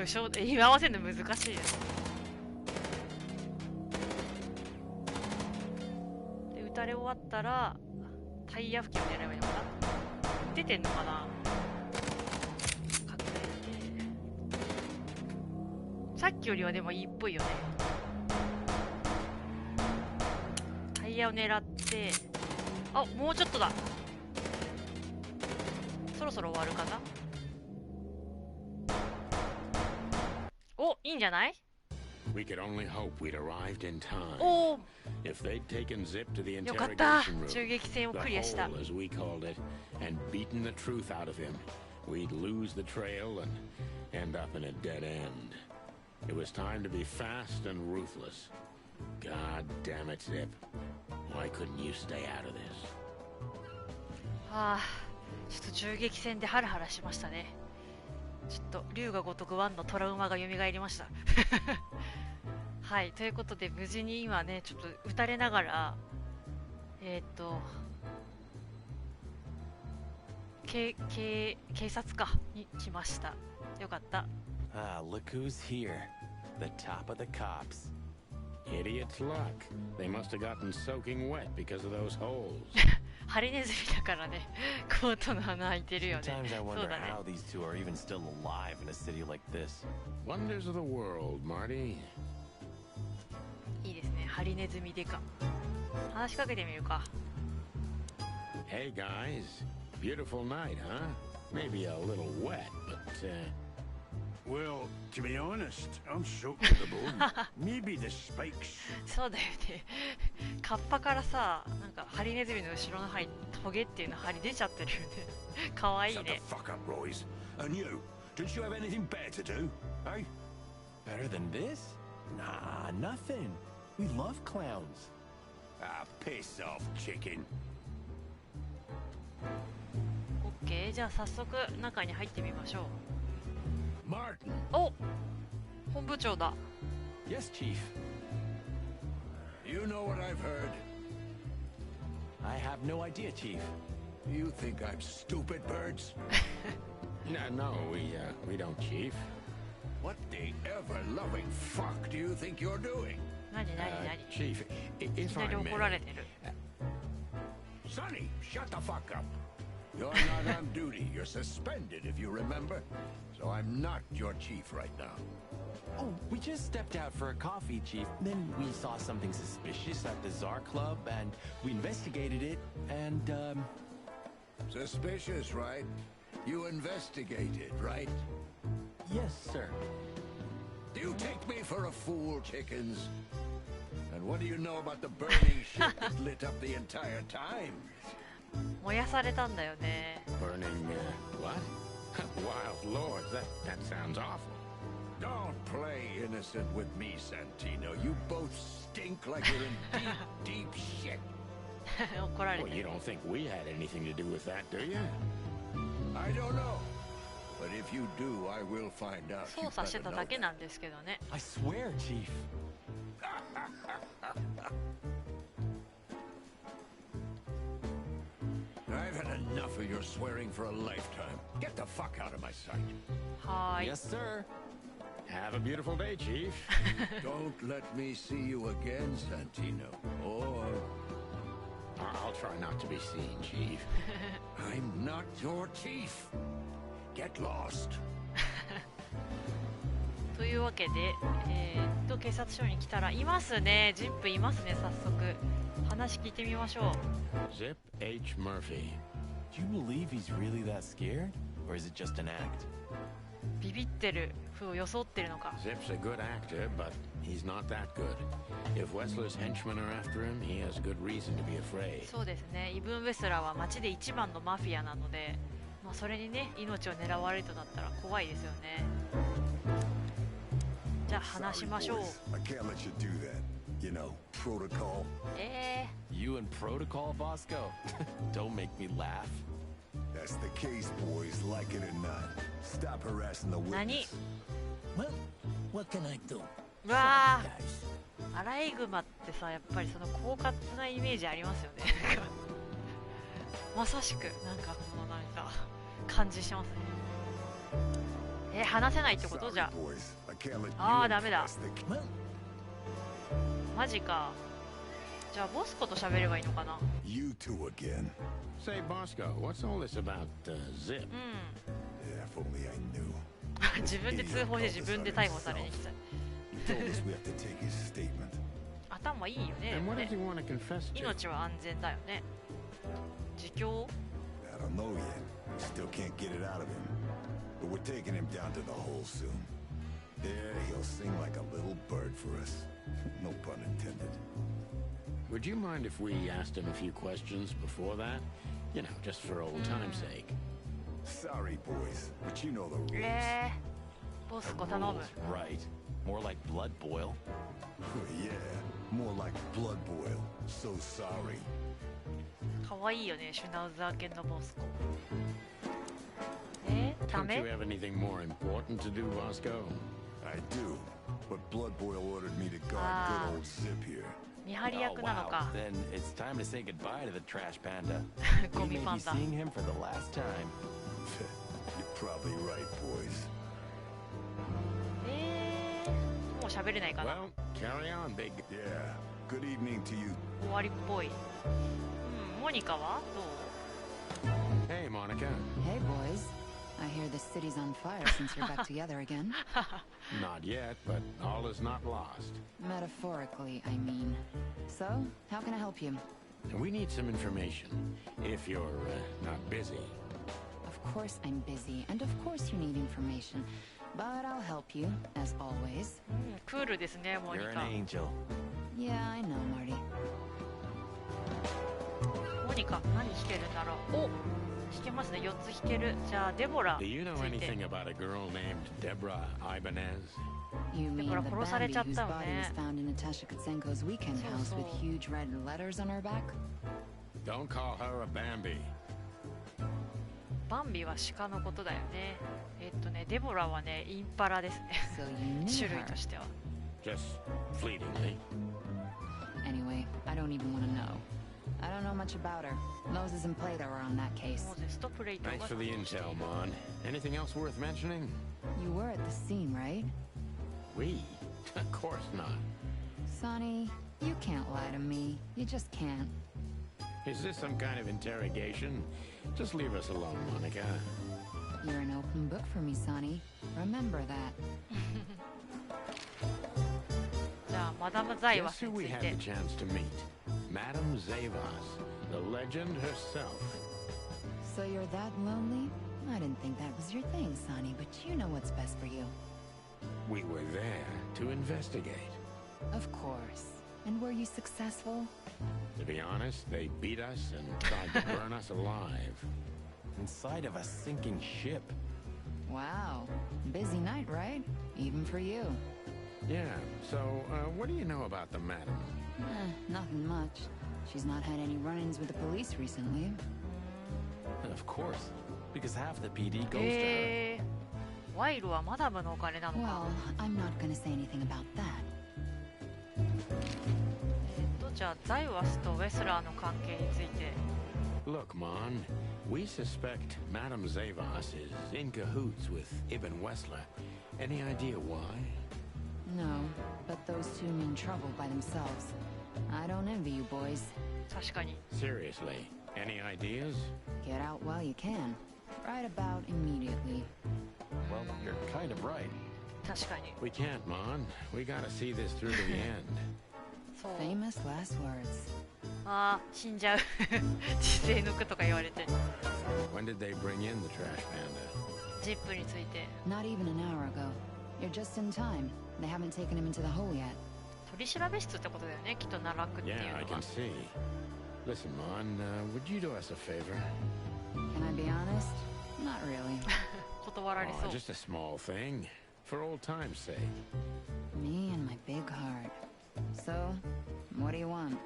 ちょっと今合わせるの難しいです。で、撃たれ終わったらタイヤ付近を狙えばいいのかな。出てんのかな。隠れて。さっきよりはでもいいっぽいよね。タイヤを狙って、あ、もうちょっとだ。そろそろ終わるかな。お、いいんじゃない。 We could only hope we'd arrived in time. おお、 If they'd taken Zip to the よかった。 interrogation room, 銃撃戦を the クリアした。 hole, as we called it, and beaten the truth out of him, we'd lose the trail and end up in a dead end. It was time to be fast and ruthless. God damn it, Zip. Why couldn't you stay out of this? はあ、ちょっと銃撃戦でハラハラしましたね。ちょっと龍が如く1のトラウマが蘇りました。はい、ということで無事に今ねちょっと撃たれながら警察かに来ました。よかった。Ah, look who's here. The top of the cops. Idiot's luck. They must have gotten soaking wet because of those holes. ハリネズミだからね、コートの穴開いてるよね。 Sometimes I そう wonder だね。 how these two are even still alive in a city like this. Wonders of the world, Marty. いいですね、ハリネズミデカ。話しかけてみるか。 Hey guys, beautiful night, huh? Maybe a little wet, but Well, to be honest, I'm soaked to the bone. Maybe the spikes. そうだよね。カッパからさ、なんかハリネズミの後ろの針にトゲっていうの針出ちゃってるよね。かわいい Shut the ね。 fuck up, Royce. And you, don't you have anything better to do? Eh? Better than this? Nah, nothing. We love clowns. Ah, piss off, chicken. オッケー、じゃあ早速中に入ってみましょう。 Martin. お、本部長だ。 Yes, Chief. You know what I've heard? I have no idea, Chief. You think I'm stupid, birds? No, we don't, Chief. What the ever-loving fuck do you think you're doing? 何何何、 Chief, いき if なり I 怒られ may. てる。 Sonny, shut the fuck up. You're not on duty. You're suspended, if you remember. So I'm not your chief right now. Oh, we just stepped out for a coffee, Chief. Then we saw something suspicious at the Czar Club, and we investigated it, and, Suspicious, right? You investigated, right? yes, sir. Do you take me for a fool, chickens? And what do you know about the burning ship that lit up the entire time? 燃やされたんだよね。 Burning, what? Wild lords, that sounds awful. Don't play innocent with me, Santino. You both stink like you're in deep, deep shit. 怒られ Well, て you る。 don't think we had anything to do with that, do you? I don't know. But if you do, I will find out. You 操作して better た know だけ that. なんですけどね。 I swear, Chief. I've had enough of your swearing for a lifetime. Get the fuck out of my sight. はーい。 Yes, sir. Have a beautiful day, Chief. Don't let me see you again, Santino. Or I'll try not to be seen, Chief. I'm not your chief. Get lost. というわけで、警察署に来たらいますね。ジンプいますね、早速。話聞いてみましょう。 Zip H. Murphy. Do you believe he's really that scared? Or is it just an act? ビビってる風を装ってるのか。 Zip's a good actor, but he's not that good. If Wessler's henchmen are after him, he has good reason to be afraid. そうですね。イブン・ウェスラーは街で一番のマフィアなので、まあ、それにね、命を狙われるとなったら怖いですよね。じゃあ話しましょう。 I can't let you do that. You know, protocol. You and Protocol, Bosco? Don't make me laugh. That's the case, boys. Like it or not. Stop harassing the 何 witness. Well, what can I do? うわ Guys. ー、アライグマってさ、やっぱりその狡猾なイメージありますよね。まさしく、なんかこのなんか感じしますね。話せないってことじゃ。 Sorry, boys. I can't let you あー、ダメだ。 impress the Well, マジか。じゃあボスコと喋ればいいのかな。 You two again. Say, Bosco, what's all this about Zip? う Yeah, if only I knew. ん。自分で通報して自分で逮捕されに来た。 He told us we have to take his statement. 頭いいよね。 And what ね does he want to confess to? 命は安全だよね。自供 I don't know yet. Still can't get it out of him. But we're taking him down to the hole soon. There, he'll sing like a little bird for us. No pun intended. Would you mind if we asked him a few questions before that? You know, just for old time's sake. Sorry, boys, but you know the rules. ボスコ頼む。 Right. More like blood boil. Yeah, more like blood boil. So sorry. かわいいよね、シュナウザー犬のボスコ。ダ Don't メ you have anything more important to do, Bosco? I do, but Blood Boy ordered me to guard Ah. good old Zip here. 見張り Oh, 役なの wow. か Then it's time to say goodbye to the trash panda. ゴ We ミ may パ be ンダ seeing him for the last time. You're probably right, boys. もう喋れないかな Well, carry on, big. Yeah, good evening to you. 終わりっぽいモニカはどう Hey, Monica. Hey, boys. I hear the city's on fire since you're back together again. Not yet, but all is not lost. Metaphorically, I mean. So, how can I help you? We need some information, if you're not busy. Of course I'm busy, and of course you need information. But I'll help you, as always. クールですねモニ You're カ an angel. Yeah, I know, Marty. モニカ何弾けるんだろうお弾けますね4つ弾けるじゃあデボラ Do you know ついて anything about a girl named Deborah Ibanez? You mean the だから殺され Bambi ちゃっ whose たよ body ね was found in Natasha Kutsenko's weekend house with huge red letters on her back? Don't call her a Bambi. バンビは鹿のことだよねデボラはねインパラですね So you knew 種類 her. としては Just fleetingly. Anyway, I don't even want to know. I don't know much about her. Moses and Plato are on that case. モーゼスとプレイト Thanks が for the intel, Mon. Anything else worth mentioning? You were at the scene, right? We? Of course not. Sonny, you can't lie to me. You just can't. Is this some kind of interrogation? Just leave us alone, Monica. You're an open book for me, Sonny. Remember that. じゃあマダム・ザイワ Guess ス who につ we い had て the chance to meet? Madame Zavas, the legend herself. So you're that lonely? I didn't think that was your thing, Sonny, but you know what's best for you. We were there to investigate. Of course. And were you successful? To be honest, they beat us and tried to burn us alive. Inside of a sinking ship. Wow. Busy night, right? Even for you. Yeah, so what do you know about the madam? Nothing much. She's not had any run-ins with the police recently. Of course. Because half the PD goes to her. 賄賂はマダムのお金なのか Well, I'm not gonna say anything about that. じゃあザイワスとウェスラーの関係について Look, Mon, we suspect Madame Zavas is in cahoots with Ibn Wessler. Any idea why? No, but those two mean trouble by themselves. I don't envy you boys. 確かに Seriously, any ideas? Get out while you can. Right about immediately. Well, you're kind of right. 確かに We can't, Mon. We gotta see this through to the end. そう Famous last words. あー死んじゃう自制抜くとか言われて When did they bring in the trash panda? ジップについて Not even an hour ago. You're just in time. They haven't taken him into the hole yet. 取り調べ室ってことだよねきっと奈落っていう Yeah, I の can は see. Listen, Mon, would you do us a favor? Can I be honest? Not really. 断られそ Oh, う just a small thing. For old time's sake. Me and my big heart. So, what do you want?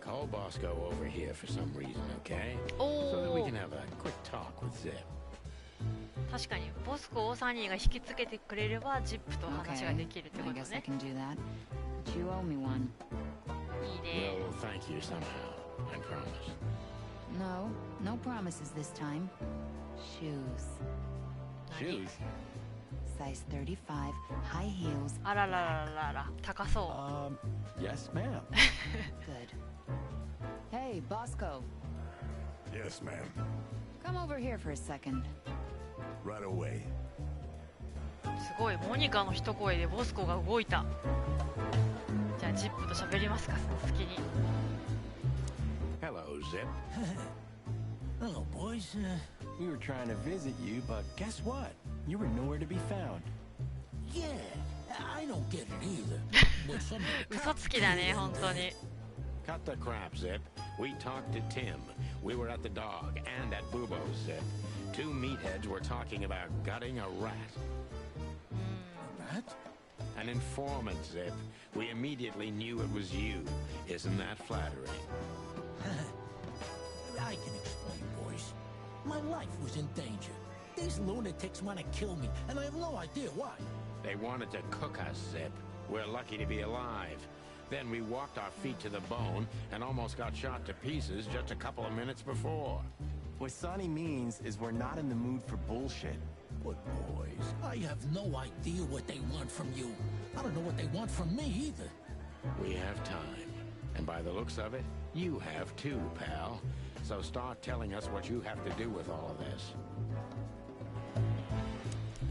Call Bosco over here for some reason, okay? お So that we お can have a quick talk with Zip. 確かにボスコをサニーが引きつけてくれればジップと話が Okay, できるってこ I と guess I ね can do that. But you owe me one. いいね We'll thank you somehow. I promise. No, no promises this time. Shoes. 何 Shoes. Size 35, high heels. あららららら高そう Yes, ma'am. Good. Hey, Bosco. Yes, ma'am. Come over here for a second. Right away. すごいモニカの一声でボスコが動いたじゃあジップと喋りますか好きに Hello, Zip. Hello, boys. We were trying to visit you, but guess what? You were nowhere to be found. Yeah, I don't get it either. But some of the 嘘つきだね本当に Cut the crap, Zip. We talked to Tim. We were at the dog and at Bubo's, Zip. Two meatheads were talking about gutting a rat. rat? An informant, Zip. We immediately knew it was you. Isn't that flattering? I can explain, boys. My life was in danger. These lunatics want to kill me, and I have no idea why. They wanted to cook us, Zip. We're lucky to be alive. Then we walked our feet to the bone and almost got shot to pieces just a couple of minutes before. What Sonny means is we're not in the mood for bullshit. But boys, I have no idea what they want from you. I don't know what they want from me either. We have time. And by the looks of it, you have too, pal. So start telling us what you have to do with all of this.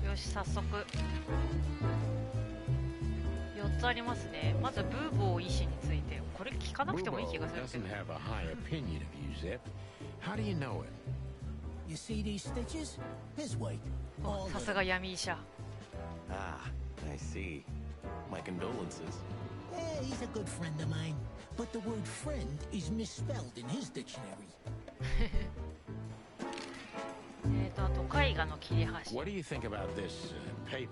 よし、早速4つありますね。まずブーボー医師について。これ聞かなくてもいい気がするけど。 doesn't have a high opinion of you, Zip. How do you know him? You see these stitches? His weight. さすが闇医者。 Ah, I see. My condolences. Yeah, he's a good friend of mine. But the word friend is misspelled in his dictionary. あと絵画の切れ端。 What do you think about this paper?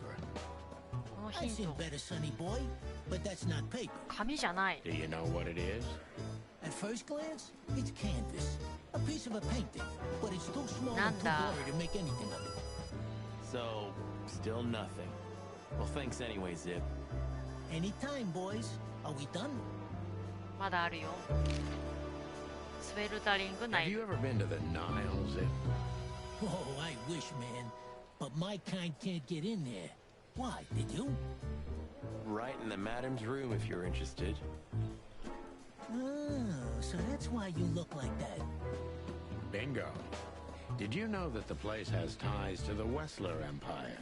この I've ヒン seen ト。 better, Sonny boy, but that's not paper. 紙じゃない。 Do you know what it is? At first glance, it's canvas, a piece of a painting, but it's too small and too Nanda. blurry to make anything of it. So, still nothing. Well, thanks anyway, Zip. Anytime, boys. Are we done? まだあるよ。スウェルタリングナ Have イ you フ。 ever been to the Nile, Zip? Oh, I wish, man. But my kind can't get in there. Why, did you? Right in the madam's room if you're interested. Oh, so that's why you look like that. Bingo. Did you know that the place has ties to the Wessler Empire?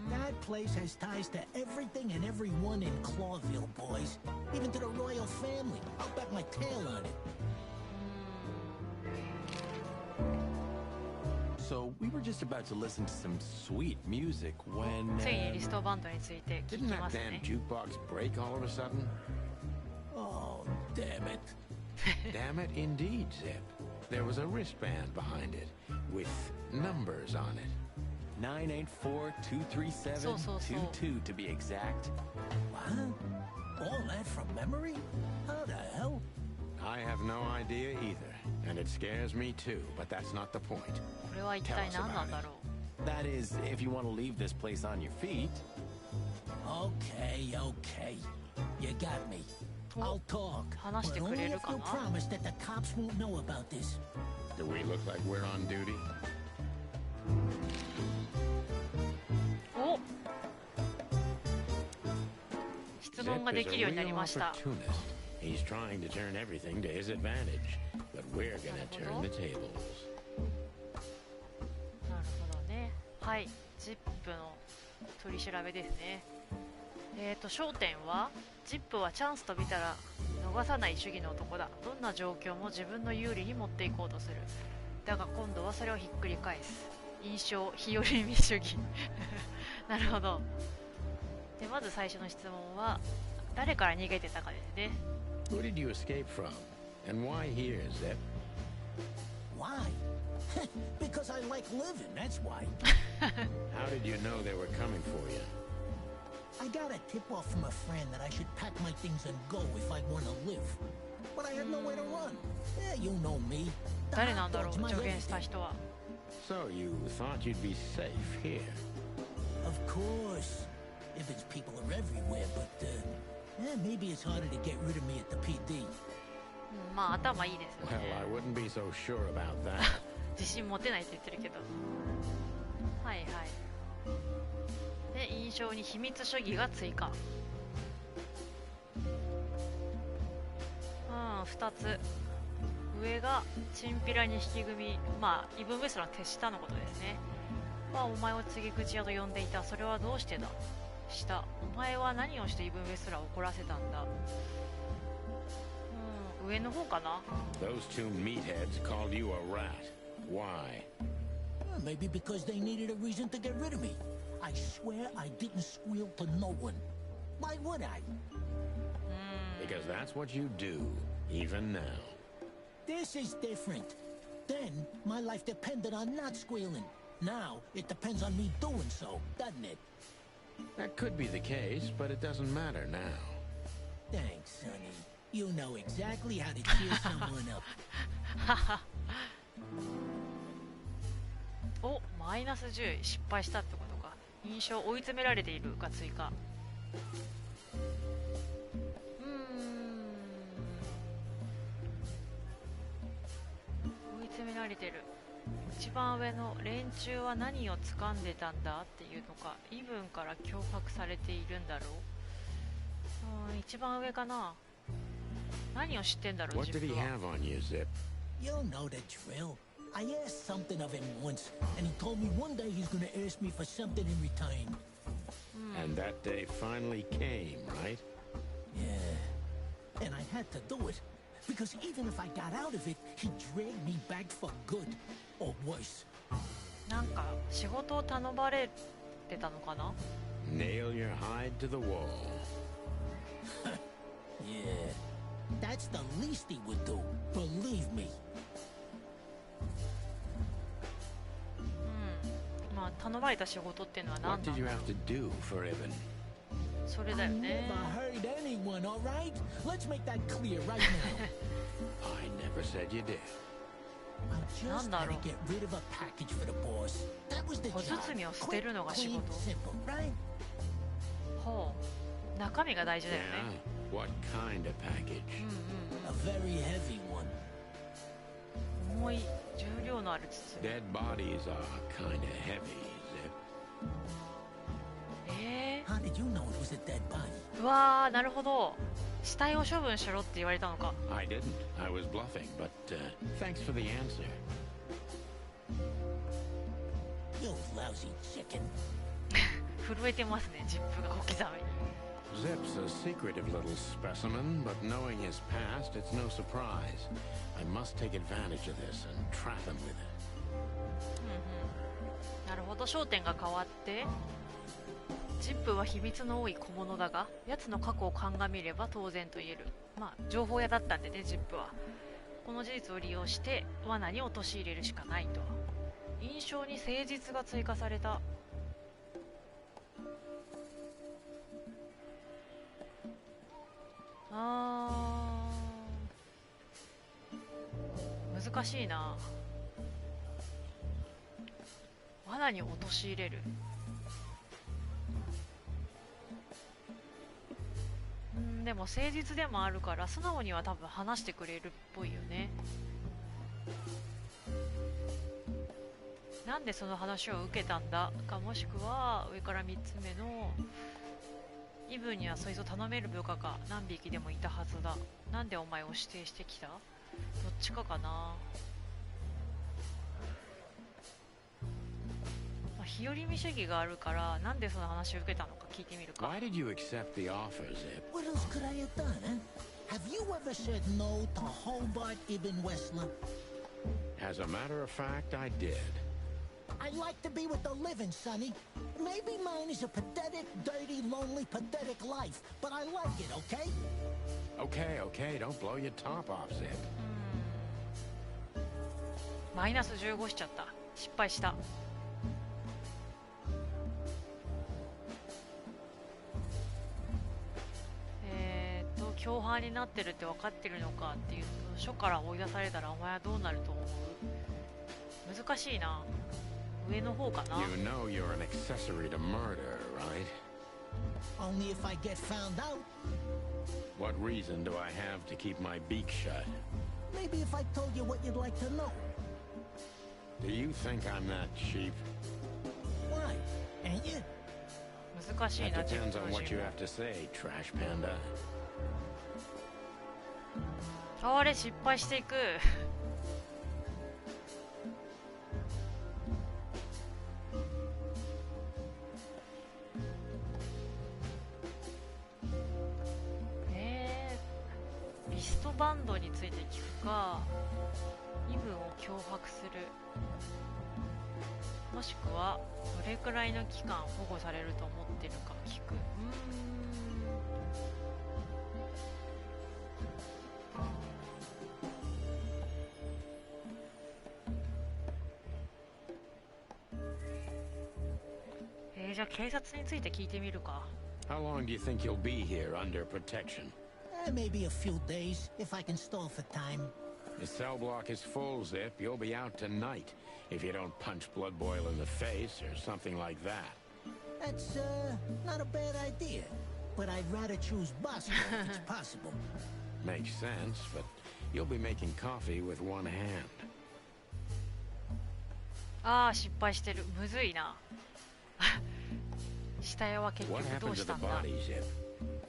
That place has ties to everything and everyone in Clawville, boys. Even to the royal family. I'll bet my tail on it. So, we were just about to listen to some sweet music when... ついにリストバンドについて聞 Didn't き that ます damn ね。 jukebox break all of a sudden? Oh, damn it. Damn it, indeed, Zip. There was a wristband behind it, with numbers on it. 984-237-22 So. to be exact. What? All that from memory? How the hell? I have no idea either, and it scares me too, but that's not the point. これは一体何なんだろう。 That is, if you want to leave this place on your feet. Okay, okay. You got me. I'll talk. 話して But く only れる if か you な。 promise that the cops won't know about this. Do we look like we're on duty? お、質問が Zip で is き a るようになり real ました。 opportunist. He's trying to turn everything to his advantage, but we're gonna turn the tables. なるほどね。はい、ジップの取り調べですね。焦点は、ジップはチャンスと見たら逃さない主義の男だ。どんな状況も自分の有利に持っていこうとする。だが今度はそれをひっくり返す。印象、日和見主義。なるほど。で、まず最初の質問は、誰から逃げてたかですね。Who did you escape from? And why here, Zip? Why? Because I like living, that's why. How did you know they were coming for you? I got a tip-off from a friend that I should pack my things and go if I want to live. But I had nowhere to run. Yeah, you know me. The 誰なん hot だろう、 dog's my 助言した everything. 人は。 So you thought you'd be safe here? Of course. If it's people are everywhere, but, maybe it's harder to get rid of me at the PD. うん、まあ頭いいですよ Well, ね。 I wouldn't be so sure about that. 自信持てないって言ってるけど。はいはい。で、印象に秘密主義が追加。2つ。上がチンピラに引き組み、まあイブン・ウェスラーの手下のことですね。はお前を告げ口屋と呼んでいた。それはどうしてだ。下。お前は何をしてイブン・ウェスラーを怒らせたんだ。上の方かな。 Those two meatheads called you a rat. Why? Maybe because they needed a reason to get rid of me. I swear I didn't squeal to no one. Why would I? Because that's what you do, even now. This is different. Then, my life depended on not squealing. Now, it depends on me doing so, doesn't it? That could be the case, but it doesn't matter now. Thanks, Sonny. You know exactly how to cheer someone up. お、マイナス10失敗したってことか。印象追い詰められているが追加。追い詰められてる。一番上の連中は何を掴んでたんだっていうのか、異文から脅迫されているんだろう。一番上かな。何を知ってんだろう。 What did he have on you, Zip? You'll know the drill. I asked something of him once, and he told me one day he's gonna ask me for something in return. And that day finally came, right? Yeah. And I had to do it. Because even if I got out of it, he dragged me back for good. Or worse. なんか仕事を頼まれてたのかな。 Nail your hide to the wall. Yeah. That's the least he would do. Believe me. まあ頼まれた仕事っていうのは何 What な did ん you だろ have う。 to do for Ibn? それだ I よね。 never hurt anyone, all right? Let's make that clear right now. I never said you did. I just had to get rid of a package for the boss. That was the 小 job. 包を捨てるのが仕 Clean, 事。 simple, right? ほう。中身が大事だよね。 Yeah. What kind of package? A very heavy one. 重い重量のある包み。 Dead bodies are kind of heavy, Zip. How did you know it was a dead body? うわー、なるほど。死体を処分しろって言われたのか。 I didn't. I was bluffing, but thanks for the answer. You lousy chicken. 震えてますね、ジップが小刻みに。 Zip's a secretive little specimen, but knowing his past, it's no surprise. I must take advantage of this and trap him with it. なるほど、焦点が変わって、ジップは秘密の多い小物だが、奴の過去を鑑みれば当然と言える。まあ情報屋だったんでね、ジップは。この事実を利用して罠に陥れるしかないと。印象に誠実が追加された。難しいな。罠に陥れる。でも誠実でもあるから素直には多分話してくれるっぽいよね。なんでその話を受けたんだか、もしくは上から3つ目のイブにはそいつを頼める部下が何匹でもいたはずだ。なんでお前を指定してきた？どっちかかな。まあ、日和見主義があるからなんでその話を受けたのか聞いてみるか。 Why did you accept the offer, Zip? What else could I have done, huh? Have you ever said no to Hobart Ibn Wessler? As a matter of fact, I did. I like to be with the living, Sonny. Maybe mine is a pathetic, dirty, lonely, pathetic life, but I like it, okay? Okay, don't blow your top off, Zip. マイナス15しちゃった。失敗した。共犯になってるって分かってるのかっていうと、署から追い出されたらお前はどうなると思う？難しいな。上の方かな。 You know you're an accessory to murder, right? Only if I get found out. What reason do I have to keep my beak shut? Maybe if I told you what you'd like to know. Do you think I'm that cheap? Why? Ain't you? 難しい That な。 depends 自 on 分 what 自 you 身 have to say, trash panda. あれ失敗していく。リストバンドについて聞くか、身分を脅迫する、もしくはどれくらいの期間保護されると思ってるか聞く。じゃあ警察について聞いてみるか。 How long do you think you'll be here under protection? Maybe a few days, if I can stall for time. The cell block is full, Zip. You'll be out tonight if you don't punch Blood Boil in the face or something like that. That's, not a bad idea. But I'd rather choose Bosco if it's possible. Makes sense, but you'll be making coffee with one hand. ああ、失敗してる。むずいな。下絵は結 What 局ど happened う to し the たんだ？ body, Zip?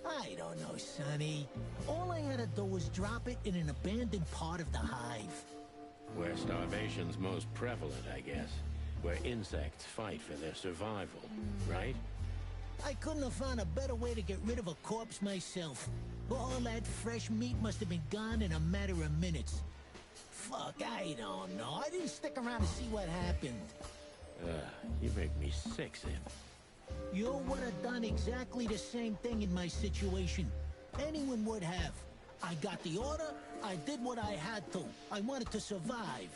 I don't know, Sonny. All I had to do was drop it in an abandoned part of the hive. Where starvation's most prevalent, I guess. Where insects fight for their survival, right? I couldn't have found a better way to get rid of a corpse myself. All that fresh meat must have been gone in a matter of minutes. Fuck, I don't know. I didn't stick around to see what happened. You make me sick, Zip. You would have done exactly the same thing in my situation. Anyone would have. I got the order, I did what I had to. I wanted to survive.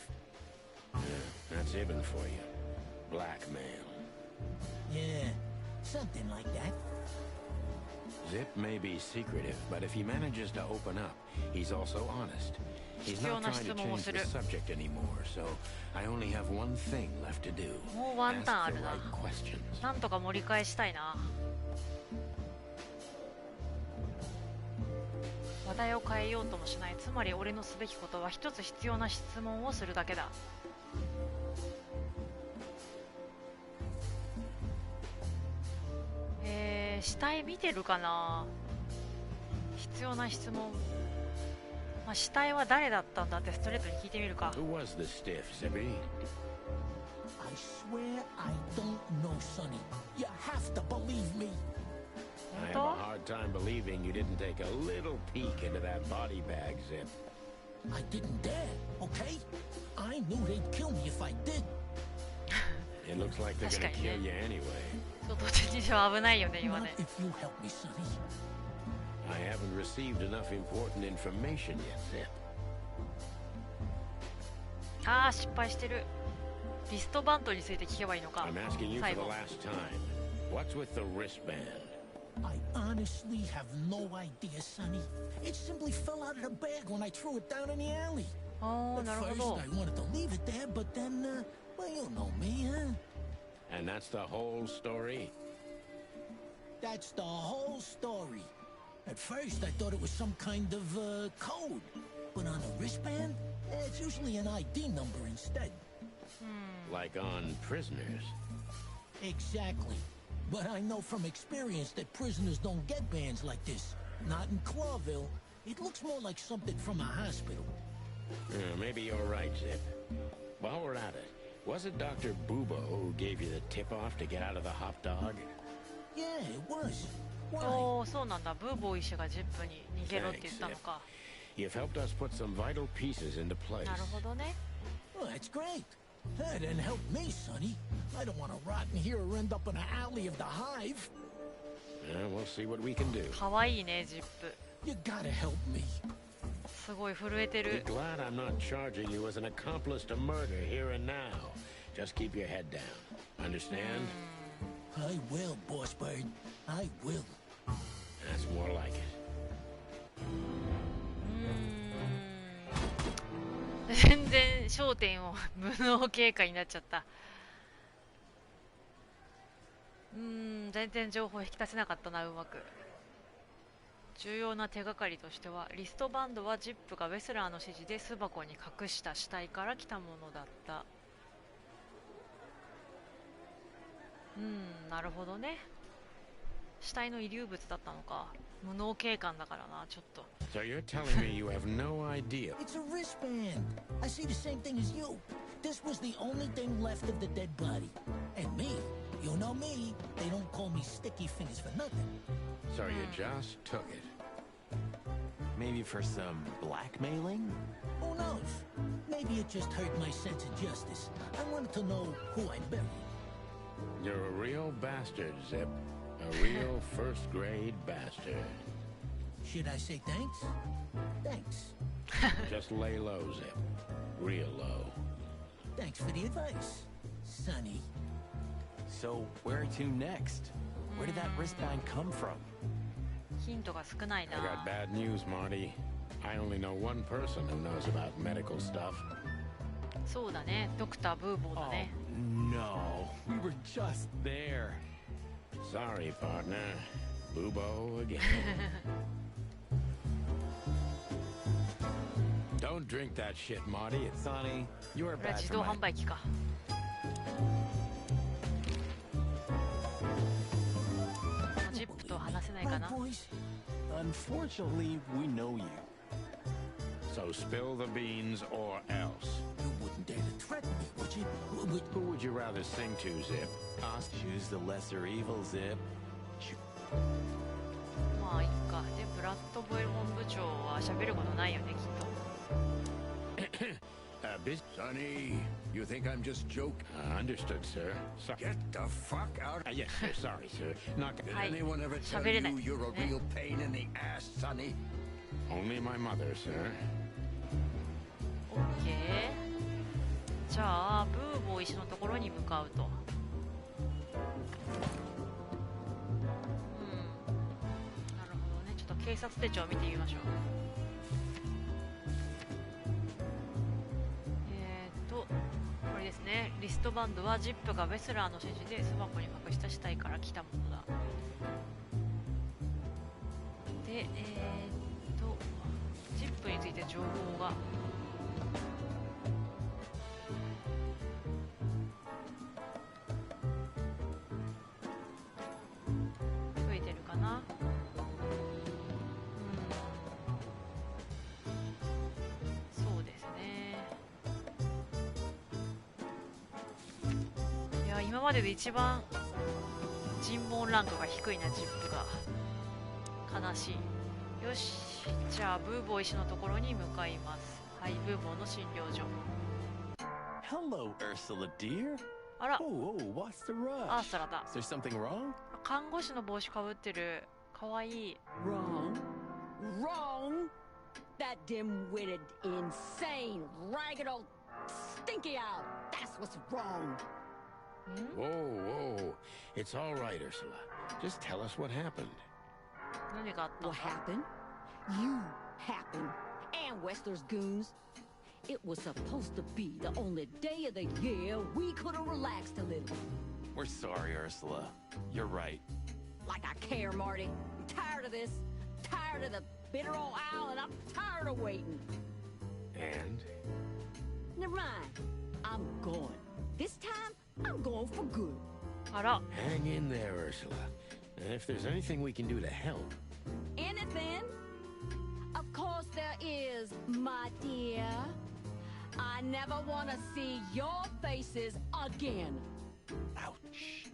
That's Ibn for you. Blackmail. Yeah, something like that. Zip may be secretive, but if he manages to open up, he's also honest. He's not trying to change the subject anymore, so I only have one thing left to do. もうワンタンあ Ask る the な。 right questions. なんとか盛り返したいな。話題を変えようともしない。つまり俺のすべきことは一つ必要な質問をするだけだ。死体見てるかな。必要な質問。まあ、死体は誰だったんだってストレートに聞いてみるか。 Who was the stiff, Zippy? I swear I don't know, Sonny. You have to believe me. I have a hard time believing you didn't take a little peek into that body bag, Zip. I didn't dare, okay? I knew they'd kill me if I did. It looks like they're gonna kill you anyway. そう、どっちにしろ危ないよね、今 Not ね。 if you help me, Sonny. I haven't received enough important information yet, Zip. ああ、失敗してる。リストバンドについて聞けばいいのか。 I'm asking you for 最 the 後。 last time. What's with the wristband? I honestly have no idea, Sonny. It simply fell out of the bag when I threw it down in the alley. ああ、 At なるほ first, ど。 I wanted to leave it there, but then, well, you know me, huh? And that's the whole story? That's the whole story. At first, I thought it was some kind of, code. But on a wristband, it's usually an ID number instead. Like on prisoners? Exactly. But I know from experience that prisoners don't get bands like this. Not in Clawville. It looks more like something from a hospital. Maybe you're right, Zip. While we're at it, was it Dr. Bubo who gave you the tip-off to get out of the hot dog? Yeah, it was. Why? おお、そうなんだ。ブーボー医師がジップに逃げろって言ったのか。 You've helped us put some vital pieces into place. なるほどね。 Well, that's great. That didn't help me, Sonny. I don't want to rot in here or end up in an alley of the hive. We'll see what we can do. かわいいね、ジップ。 You gotta help me. すごい震えて Be る。 glad I'm not charging you as an accomplice to murder here and now. Just keep your head down. Understand? I will, Boss Bird. I will. That's more like it. 全然焦点を無能経過になっちゃった。全然情報引き出せなかったな、うまく。重要な手がかりとしては、リストバンドはジップがウェスラーの指示で巣箱に隠した死体から来たものだった。なるほどね。死体の遺留物だったのか。無能警官だからな、ちょっと。 So you're telling me you have no idea? It's a wristband. I see the same thing as you. This was the only thing left of the dead body. And me, you know me, they don't call me Sticky Fingers for nothing. So you just took it. Maybe for some blackmailing? Who knows? Maybe it just hurt my sense of justice. I wanted to know who I buried. You're a real bastard, Zip. A real first-grade bastard. Should I say thanks? Thanks. Just lay low, Zip. Real low. Thanks for the advice, Sonny. So, where to next? Where did that wristband come from? ヒントが少ない I got な。 bad news, Marty. I only know one person who knows about medical stuff. そうだね、ドクターブーボーだ Oh, ね。 no. We were just there. Sorry, partner. Bubo again. Don't drink that shit, Marty. It's Sonny, you are これは bad 自 for 動 my... 販売機か。ジップと話せないか Right, な。 boys? Unfortunately, we know you. so spill the beans or else. You wouldn't dare to threaten me, would you? Who would you rather sing to, Zip? Us choose the lesser evil, Zip. まあいいか。で、ブラッドボイル本部長は喋ることないよね、きっと。Sonny, you think I'm just joking? Understood, sir. Get the fuck out. Yes, sir. Sorry, sir. Not Did Hi. anyone ever tell 喋れない。 you you're a real pain in the ass, Sonny? only my mother, sir. オッケー。じゃあ、ブーボー石のところに向かうと。なるほどね。ちょっと警察手帳を見てみましょう。これですね。リストバンドはジップがウェスラーの指示で巣箱に隠した死体から来たものだ。で、ジップについて情報が。増えてるかな。そうですね。いや、今までで一番尋問ランクが低いな、ジップが。悲しい。よし、じゃあブーボー石のところに向かいます。はい、ブーボーの診療所。 Hello, Ursula, dear. あら、 Oh, what's the アー rush? サラだ。 Is there something wrong? 看護師の帽子かぶってる。かわいい。 Wrong. Wrong. That dim-witted, insane, ragged old stinky owl. That's what's wrong. Whoa, whoa. It's all right, Ursula. Just tell us what happened. 何があったん What だ。 happened? You happened. And Westler's goons. It was supposed to be the only day of the year we could have relaxed a little. We're sorry, Ursula. You're right. Like I care, Marty. I'm tired of this. Tired of the bitter old owl, and I'm tired of waiting. And? Never mind. I'm going. This time, I'm going for good. あら、 Hang in there, Ursula. And if there's anything we can do to help. Anything? Of course there is, my dear. I never want to see your faces again. Ouch.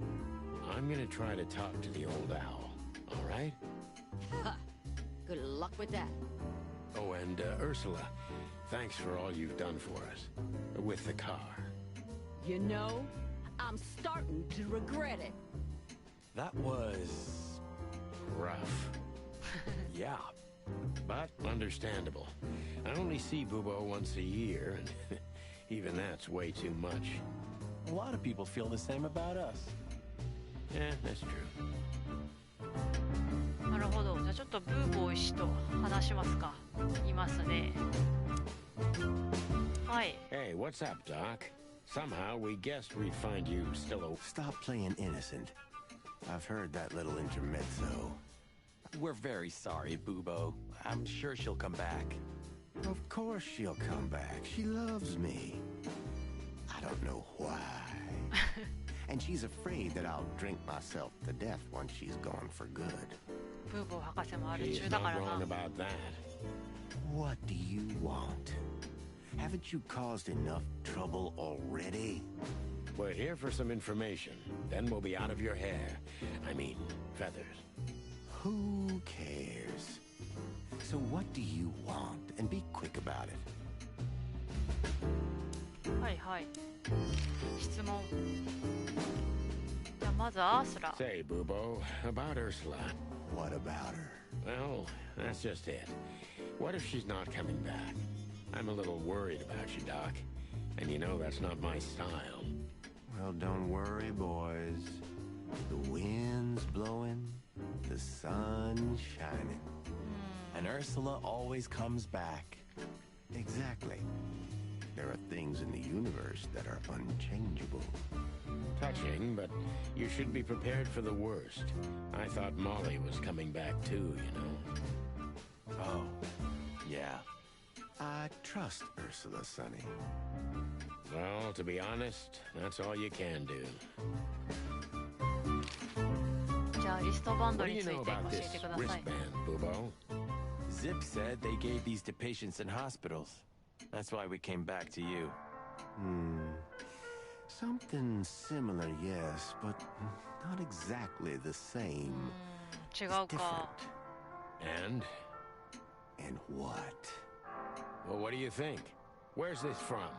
I'm gonna try to talk to the old owl. All right? Good luck with that. Oh, and Ursula, thanks for all you've done for us. With the car. You know, I'm starting to regret it. That was... Rough. yeah. But understandable. I only see Bubo once a year, and even that's way too much. A lot of people feel the same about us. Yeah, that's true. なるほど。じゃあちょっとブーボー石と話しますか。いますね。はい。 Hey, what's up, Doc? Somehow we guessed we'd find you still Stop playing innocent. I've heard that little intermezzo. We're very sorry, Bubo. I'm sure she'll come back. Of course she'll come back. She loves me. I don't know why. And she's afraid that I'll drink myself to death once she's gone for good. ブーボー博士もある She's 中だから not な wrong。about that. What do you want? Haven't you caused enough trouble already? We're here for some information. Then we'll be out of your hair. I mean, feathers. Who cares? So what do you want? And be quick about it. はいはい。質問。じゃあまずアースラ。 Say, Bubo, about Ursula. What about her? Well, that's just it. What if she's not coming back? I'm a little worried about you, Doc. And you know that's not my style. Well, don't worry, boys. The wind's blowing, the sun's shining. And Ursula always comes back. Exactly. There are things in the universe that are unchangeable. Touching, but you should be prepared for the worst. I thought Molly was coming back too, you know. Oh, yeah. I trust Ursula, Sonny. Well, to be honest, that's all you can do. じゃあリストバンド What do に you ついて know 教 about え this てください。 wristband, Bubo? Zip said they gave these to patients in hospitals. That's why we came back to you. Something similar, yes, but not exactly the same. 違う It's か。 different. And? And what? Well, what do you think? Where's this from?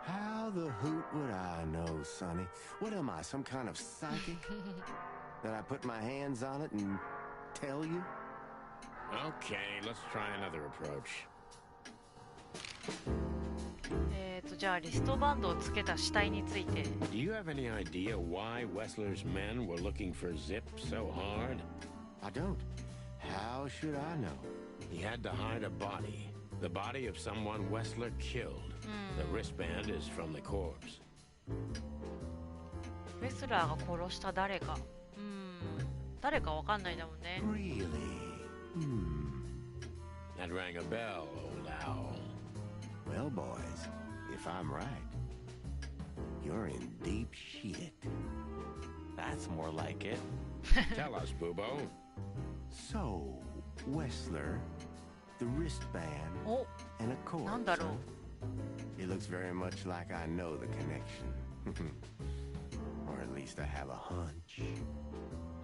How the hoot would I know, Sonny? What am I, some kind of psychic? That I put my hands on it and tell you? Okay, let's try another approach. じゃあリストバンドをつけた死体について。 Do you have any idea why Wessler's men were looking for Zip so hard? I don't. How should I know? He had to hide a body. The body of someone Wessler killed. The wristband is from the corpse. ウェスラーが殺した誰か。誰かわかんないだもんね。 Really? That rang a bell, old owl. Well, boys, if I'm right, you're in deep shit. That's more like it. Tell us, Bubo. So, Wessler, the wristband, お、 and a corpse. なんだろう。 It looks very much like I know the connection. Or at least I have a hunch.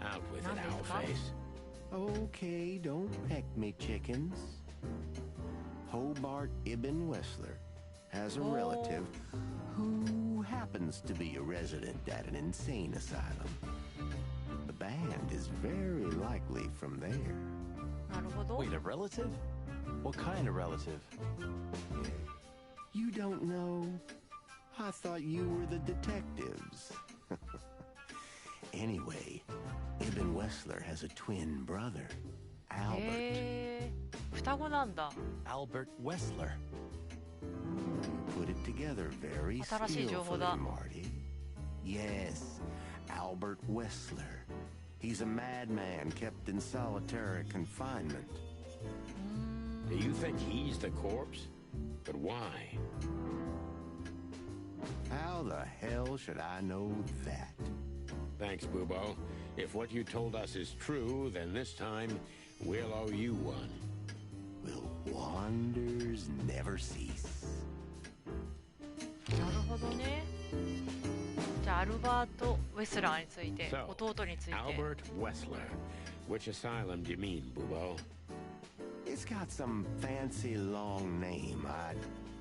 Out with it, 何ですか？ Owlface. Okay, don't peck me, chickens. Hobart Ibn Wessler has a relative who happens to be a resident at an insane asylum. The band is very likely from there. なるほど。 Wait, a relative? What kind of relative? You don't know? I thought you were the detectives. Anyway, Ibn Wessler has a twin brother, Albert. へー、双子なんだ。 Albert Wessler. Put it together very 新しい情報 skillfully, だ。 Marty. Yes, Albert Wessler. He's a madman kept in solitary confinement. Do you think he's the corpse? But why? How the hell should I know that? Thanks, Bubo. If what you told us is true, then this time we'll owe you one. Will wonders never cease? なるほどね。じゃあアルバート・ウェスラーについて、 So, 弟について。 Albert Wessler. Which asylum do you mean, Bubo? It's got some fancy long name. I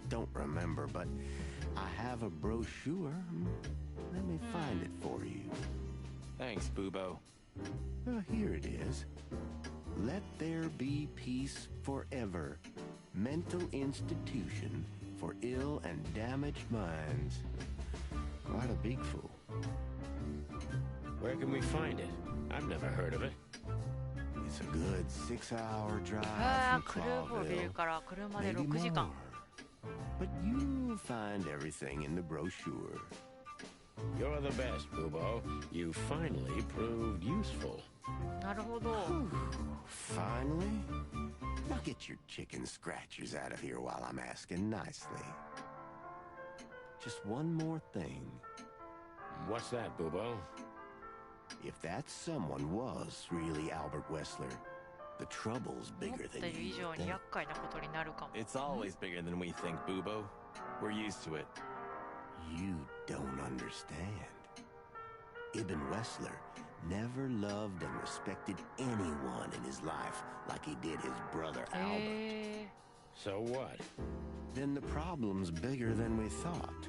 don't remember, but I have a brochure. Let me find it for you. Thanks, Bubo. Here it is. Let there be peace forever. Mental institution for ill and damaged minds. Quite a big fool. Where can we find it? I've never heard of it. It's a good 6-hour drive あ from あ、クルーボビル Clawville. から車で Maybe 6時間。 more. But you'll find everything in the brochure. You're the best, Bubo. You finally proved useful. なるほど。 Finally? Now get your chicken scratchers out of here while I'm asking nicely. Just one more thing. What's that, Bubo? If that someone was really Albert Wessler, the trouble's 思っ bigger て than る以 you 上 would に think. 厄介なことになるかも。 It's always bigger than we think, Bubo. We're used to it. You don't understand. Ibn Wessler never loved and respected anyone in his life like he did his brother Albert. へ So what? Then the problem's bigger than we thought.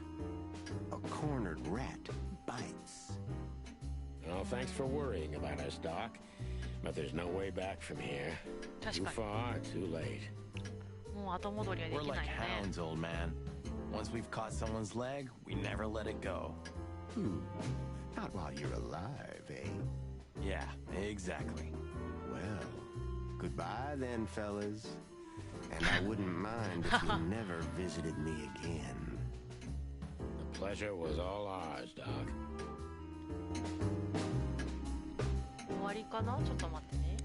A cornered rat bites. Well, thanks for worrying about us, Doc. But there's no way back from here. Too 確か far, too late. に。もう後戻りはで We're きな like いよね。 hounds, old man. Once we've caught someone's leg, we never let it go. Ooh, not while you're alive, eh? Yeah, exactly. Well, Goodbye then, fellas. And I wouldn't mind if you never visited me again. The pleasure was all ours, Doc. 終わりかな？ちょっと待ってね。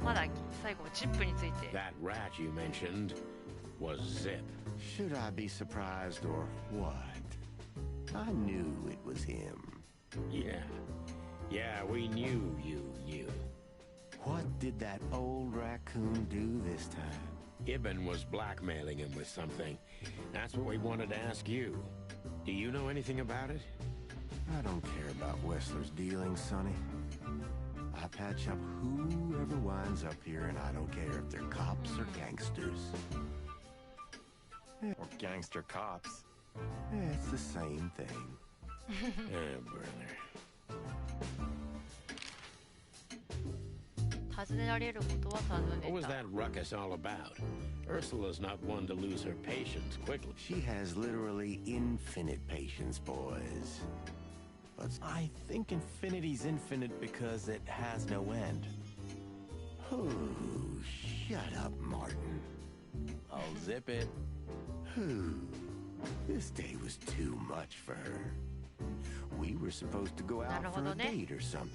まだ最後ジップについて。That rat you mentioned was Zip. Should I be surprised or what? I knew it was him. Yeah, we knew you knew. What did that old raccoon do this time? Ibn was blackmailing him with something. That's what we wanted to ask you. Do you know anything about it? I don't care about Wessler's dealings, Sonny. I patch up whoever winds up here, and I don't care if they're cops or gangsters. Or gangster cops. It's the same thing. Brother. 尋ねられることは尋 What ね was た。 that ruckus all about? Ursula's not one to lose her patience quickly. She has literally infinite patience, boys. But I think infinity's infinite because it has no end. oh, shut up, Martin. I'll zip it. This day was too much for her. We were supposed to go out for a なるほどね。 date or something.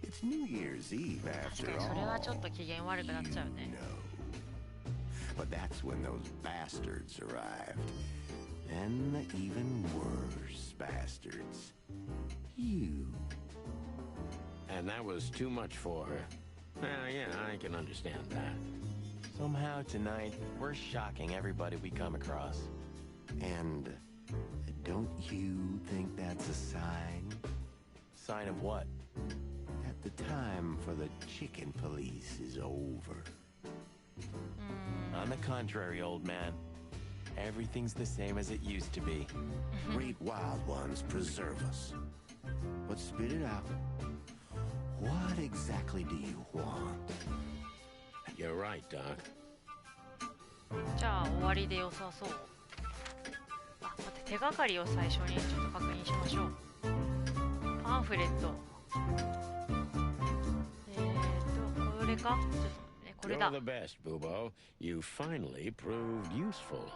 It's New Year's Eve 確 after かにそれは all. ちょっと機嫌悪くなっちゃうね。 No. But that's when those bastards arrived. And the even worse bastards. You. And that was too much for her. Yeah, I can understand that. Somehow tonight, we're shocking everybody we come across. And don't you think that's a sign? Sign of what? That the time for the chicken police is over. On the contrary, old man. Everything's the same as it used to be. Great wild ones preserve us. But spit it out. What exactly do you want? You're right, Doc. じゃあ終わりで良さそう。あ、待って手がかりを最初にちょっと確認しましょう。パンフレット。これか？ちょっとね、これ You're だ。 the best, Bubo. You finally proved useful.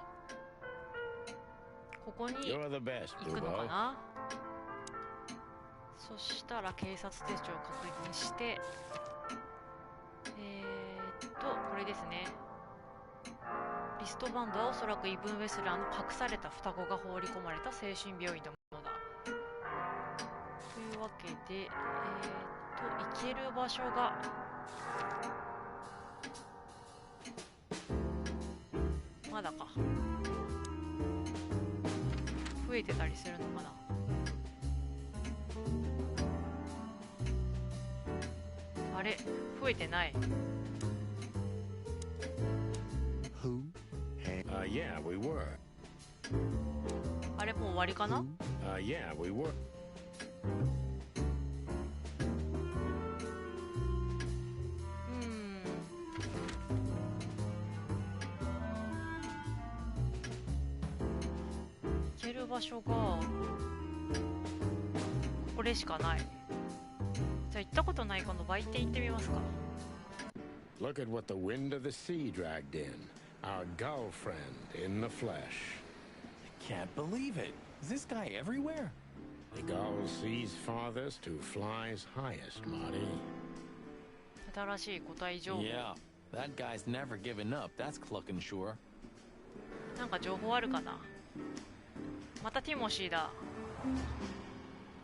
ここに You're the best, 行くのか Bubo. な？そしたら警察手帳を確認して、これですね。リストバンドはおそらくイブン・ウェスラーの隠された双子が放り込まれた精神病院のものだ。というわけで、行ける場所がまだか。増えてたりするのかな。あれ、増えてない。Yeah, we were. あれもう終わりかな？ Yeah, we were. 行ける場所がこれしかない。じゃあ行ったことないこの売店行ってみますか。 Look at what the wind of the sea dragged in. Our gull friend in the flesh. I can't believe it. Is this guy everywhere? The gull sees farthest who flies highest, Marty. 新しい個体情報。 Yeah, that guy's never given up. That's clucking sure. なんか情報あるかな。またティモシーだ。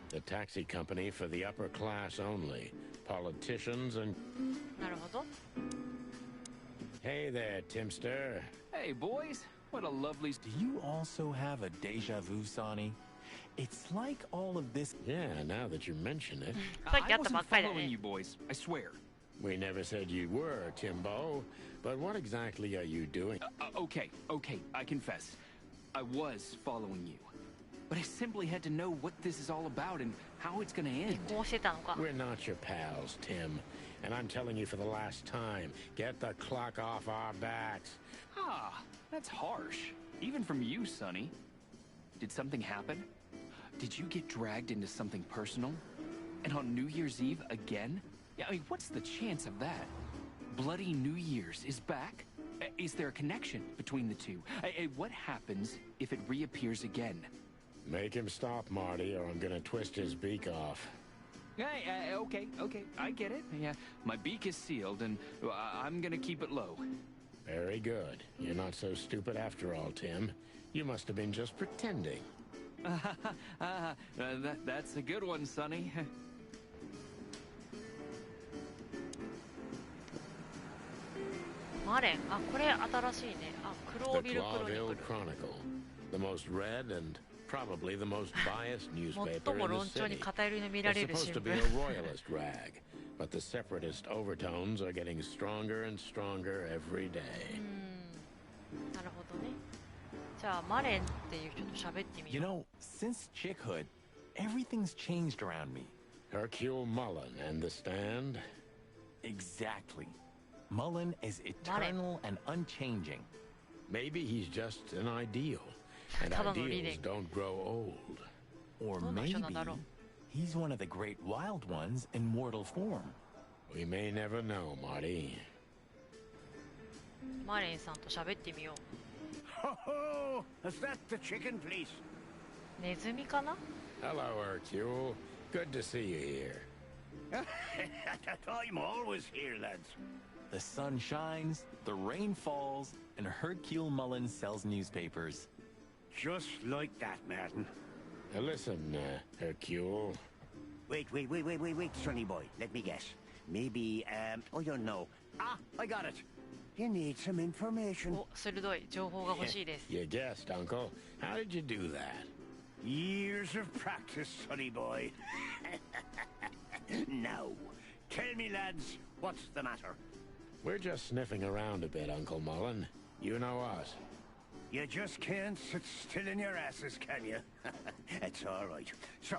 The taxi company for the upper class only. Politicians and... なるほど。 Hey there, Timster. Hey, boys. What a lovely... Do you also have a deja vu, Sonny? It's like all of this... Yeah, now that you mention it. さっきあ I ったば wasn't っかりだ following ね you。boys. I swear. We never said you were, Timbo. But what exactly are you doing? Okay, I confess. I was following you. But I simply had to know what this is all about and how it's gonna end. こうしてたのか。 We're not your pals, Tim. And I'm telling you for the last time, get the clock off our backs. Ah, that's harsh. Even from you, Sonny. Did something happen? Did you get dragged into something personal? And on New Year's Eve again? Yeah, I mean, what's the chance of that? Bloody New Year's is back? Is there a connection between the two? What happens if it reappears again? Make him stop, Marty, or I'm gonna twist his beak off. Hey, okay, I get it. Yeah, my beak is sealed, and I'm gonna keep it low. Very good. You're not so stupid after all, Tim. You must have been just pretending. That's a good one, Sonny. Maren. あ、これ新しいね。あ、クロー The ビルクロニク Clawville ル。 Chronicle. The most read and probably the most biased 最 newspaper も in the 論調に city. 偏りの見ら It's れる supposed 新 to be a 聞。 royalist rag, but the separatist overtones are getting stronger and stronger every day. なるほどね。じゃあマレンっていう人と喋ってみ You よ know, since chickhood, everything's changed around me. Hercule Mullen and the stand? Exactly. Mullen is eternal and unchanging. Maybe he's just an ideal, and ただの ideals 理念。 don't grow old. Or どんな人なん maybe だろう。 he's one of the great wild ones in mortal form. We may never know, Marty. マレンさんと喋ってみよ Ho ho! Is that the chicken place? う。ネズミかな？ Hello, Hercule. Good to see you here. I'm always here, lads. The sun shines, the rain falls, and Hercule Mullen sells newspapers. Just like that, Martin. Now listen, Hercule. Wait, sonny boy. Let me guess. Maybe, I don't know. Ah, I got it. You need some information. お、鋭い情報が欲しいです。 You guessed, Uncle. How did you do that? Years of practice, sonny boy. Now, tell me, lads, what's the matter? We're just sniffing around a bit, Uncle Mullen. You know us. You just can't sit still in your asses, can you? It's all right. So,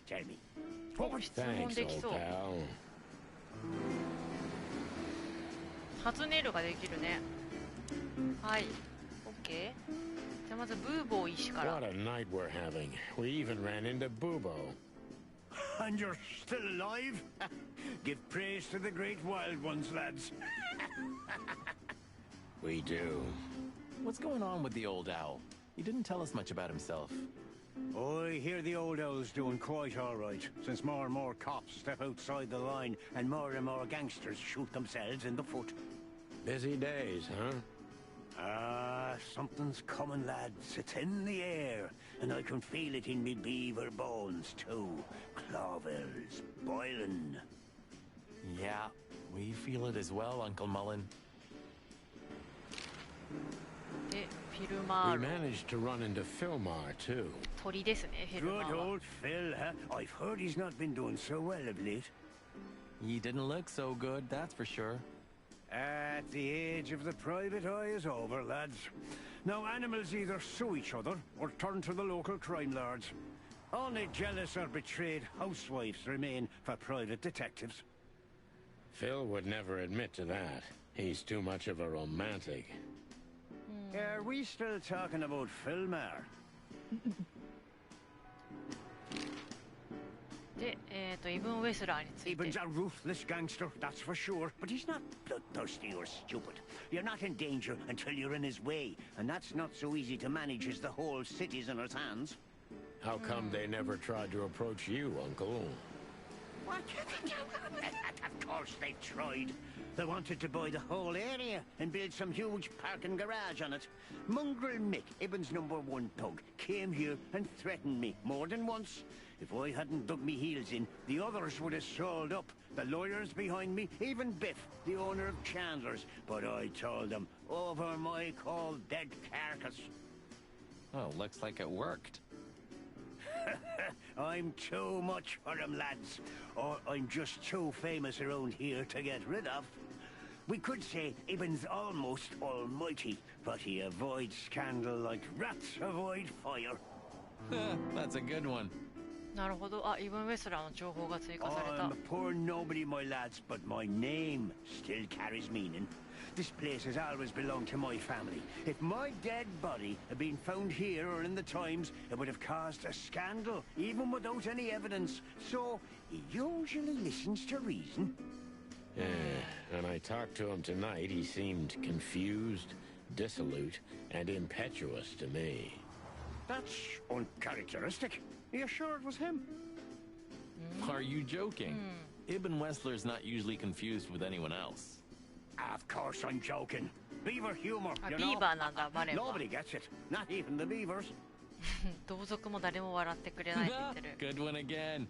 tell me. お、質問 Thanks, でき old そう。 pal. 初ネイルができるね。はい。OK。じゃあまずブーボー医師から。 What a night we're having. We even ran into Bubo. And you're still alive? Give praise to the great wild ones, lads. We do. What's going on with the old owl? He didn't tell us much about himself. I hear the old owl's doing quite all right, since more and more cops step outside the line and more gangsters shoot themselves in the foot. Busy days, huh? Ah, something's coming, lads. It's in the air, and I can feel it in me beaver bones, too. Clawville's boiling. Yeah, we feel it as well, Uncle Mullen. で、フィルマ We ーロ。 managed to run into Philmar, too. 鳥ですね、フィルマ Good ーは。 old Phil, huh? I've heard he's not been doing so well of late. He didn't look so good, that's for sure. At the age of the private eye is over, lads. Now animals either sue each other or turn to the local crime lords. Only jealous or betrayed housewives remain for private detectives. Phil would never admit to that. He's too much of a romantic. Are we still talking about Philmar? で、イブン・ウェスラーについて。 Eben's a ruthless gangster, that's for sure. But he's not bloodthirsty or stupid. You're not in danger until you're in his way. And that's not so easy to manage as the whole city's in his hands. How come they never tried to approach you, Uncle? What? Of course they tried. They wanted to buy the whole area and build some huge parking garage on it. Mongrel Mick, Ibben's #1 thug, came here and threatened me more than once. If I hadn't dug me heels in, the others would have sold up. The lawyers behind me, even Biff, the owner of Chandler's. But I told them, over my cold dead carcass. Oh, looks like it worked. I'm too much for him, lads. Or I'm just too famous around here to get rid of. We could say Ibben's almost almighty, but he avoids scandal like rats avoid fire. That's a good one. なるほど。あ、イブン・ウェスラーの情報が追加された I'm a。poor nobody, my lads, but my name still carries meaning. This place has always belonged to my family. If my dead body had been found here or in the Times, it would have caused a scandal, even without any evidence. So, he usually listens to reason. When I talked to him tonight, he seemed confused, dissolute, and impetuous to me. That's uncharacteristic. Are you sure it was him? Are you joking? Ibn Wessler's not usually confused with anyone else. Of course I'm joking. Beaver humor, you know? ビーバーなんだ、バレンは。 Nobody gets it. Not even the beavers. 同族も誰も笑ってくれないって言ってる。 Good one again.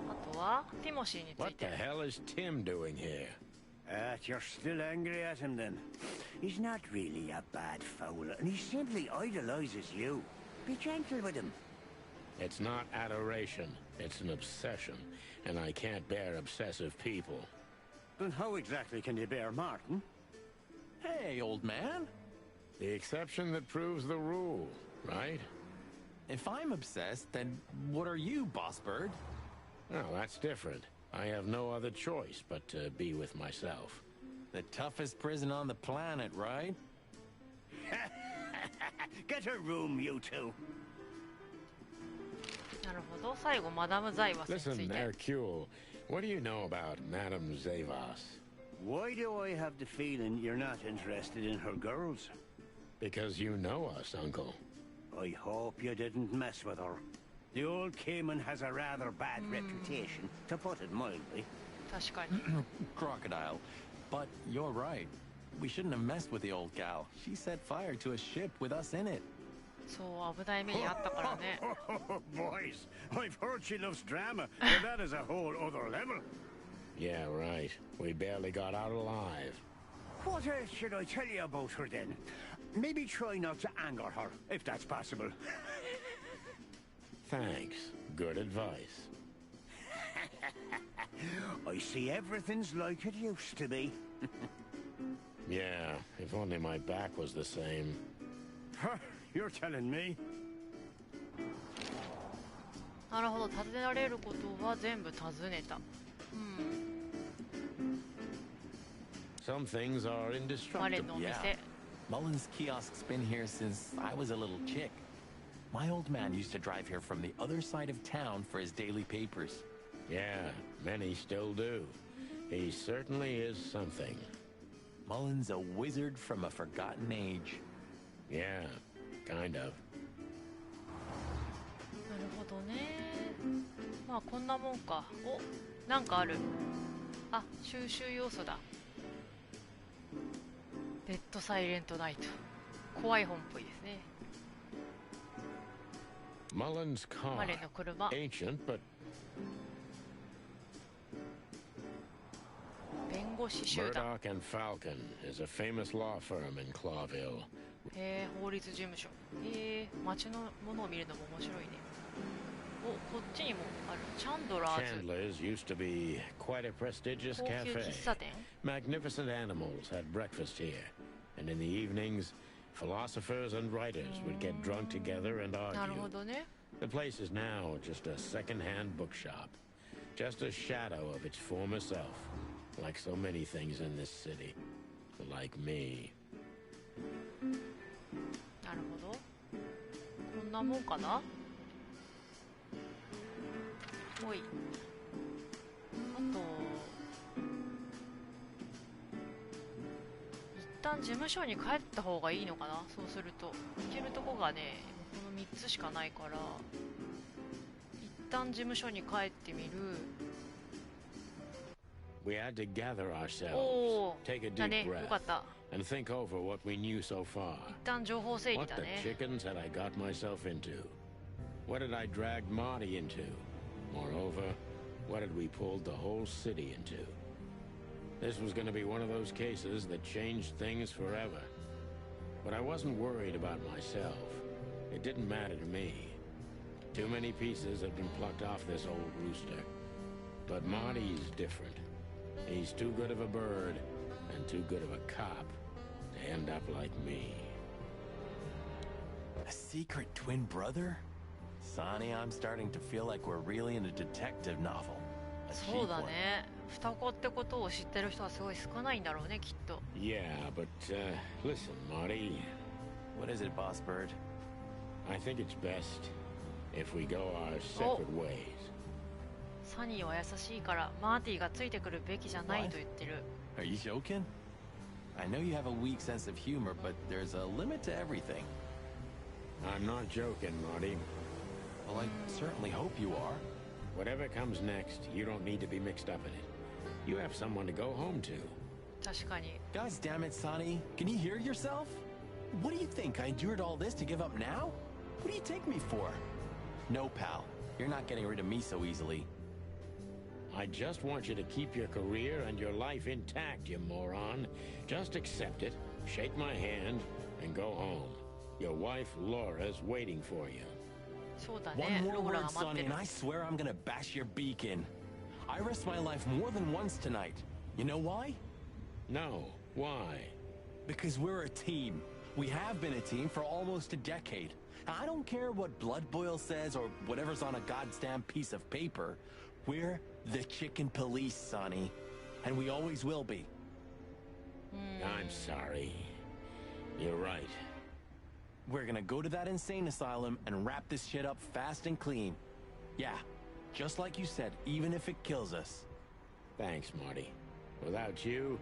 あとは、ティモシーについ What the て。 hell is Tim doing here? You're still angry at him then. He's not really a bad fowl, and he simply idolizes you. Be gentle with him. It's not adoration. It's an obsession. And I can't bear obsessive people. Then how exactly can you bear Martin? Hey, old man. The exception that proves the rule, right? If I'm obsessed, then what are you, Boss Bird? Well, that's different. I have no other choice but to be with myself. The toughest prison on the planet, right? Get a room, you two. なるほど。最後、マダム・ザイバスにつ Listen, いて。 Hercule, what do you know about Madame Zavas? Why do I have the feeling you're not interested in her girls? Because you know us, Uncle. I hope you didn't mess with her. The old Cayman has a rather bad reputation, to put it mildly. 確かに。 Crocodile. But you're right. We shouldn't have messed with the old gal. She set fire to a ship with us in it. そう、危ない目にあったからね。 Boys, I've heard she loves drama, but that is a whole other level. Yeah, right. We barely got out alive. What else should I tell you about her then? Maybe try not to anger her, if that's possible. Thanks. Good advice. I see everything's like it used to be. Yeah, if only my back was the same. You're telling me. なるほど、尋ねられることは全部尋ねた。Some things are マレン indestructible. のお店。 Yeah. Mullen's kiosk's been here since I was a little chick. My old man used to drive here from the other side of town for his daily papers. Yeah, many still do. He certainly is something. Mullen's a wizard from a forgotten age. Yeah, kind of. なるほどね。まあこんなもんか。お、なんかある。あ、収集要素だ。デッドサイレントナイト。怖い本っぽいですね。 Mullen's car. マレンの車。 Ancient, but 弁護士集団。 Murdoch and Falcon is a famous law firm in Clawville. へえ、法律事務所。へえ、街のものを見るのも面白いね。お、こっちにもある。チャンドラーズ。 Chandler's used to be quite a prestigious 高級 cafe. 喫茶店。 Magnificent animals had breakfast here, and in the evenings, philosophers and writers would get drunk together and なるほ argue. どね。 The place is now just a second-hand bookshop, just a shadow of its former self, like so many things in this city, like me. なるほど。こんなもんかな。おい。あと。一旦事務所に帰った方がいいのかな。そうすると行けるとこがね、この3つしかないから、一旦事務所に帰ってみる。 We had to gather ourselves, お take a ー、だ deep ね。よか breath, った。 and think over what we knew so far. 一旦情報整理 What だ the ね。 chickens had I got myself into? What had I dragged Marty into? Moreover, what had we pulled the whole city into? This was going to be one of those cases that changed things forever. But I wasn't worried about myself. It didn't matter to me. Too many pieces had been plucked off this old rooster. But Marty's different. He's too good of a bird and too good of a cop to end up like me. A secret twin brother? Sonny, I'm starting to feel like we're really in a detective novel. A そう cheap だ one. ね。双子ってことを知ってる人はすごい少ないんだろうね、きっと。 Yeah, but, listen, Marty. What is it, Boss Bird? I think it's best if we go our separate ways. サニーは優しいからマーティがついてくるべきじゃないと言ってる。 Are you joking? I know you have a weak sense of humor, but there's a limit to everything. I'm not joking, Marty. Well, I certainly hope you are. Whatever comes next, you don't need to be mixed up in it. You have someone to go home to. 確かに。 Guys, damn it, Sonny. Can you hear yourself? What do you think? I endured all this to give up now? What do you take me for? No, pal. You're not getting rid of me so easily. I just want you to keep your career and your life intact, you moron. Just accept it, shake my hand, and go home. Your wife, Laura's waiting for you. そうだ One ね。 more ローラ word, が待って Sonny, る and。I swear I'm gonna bash your beak in. I risked my life more than once tonight. You know why? No. Why? Because we're a team. We have been a team for almost a decade. I don't care what Blood Boil says or whatever's on a goddamn piece of paper. We're the Chicken Police, Sonny. And we always will be. I'm sorry. You're right. We're gonna go to that insane asylum and wrap this shit up fast and clean. Yeah, just like you said, even if it kills us. Thanks, Marty. Without you,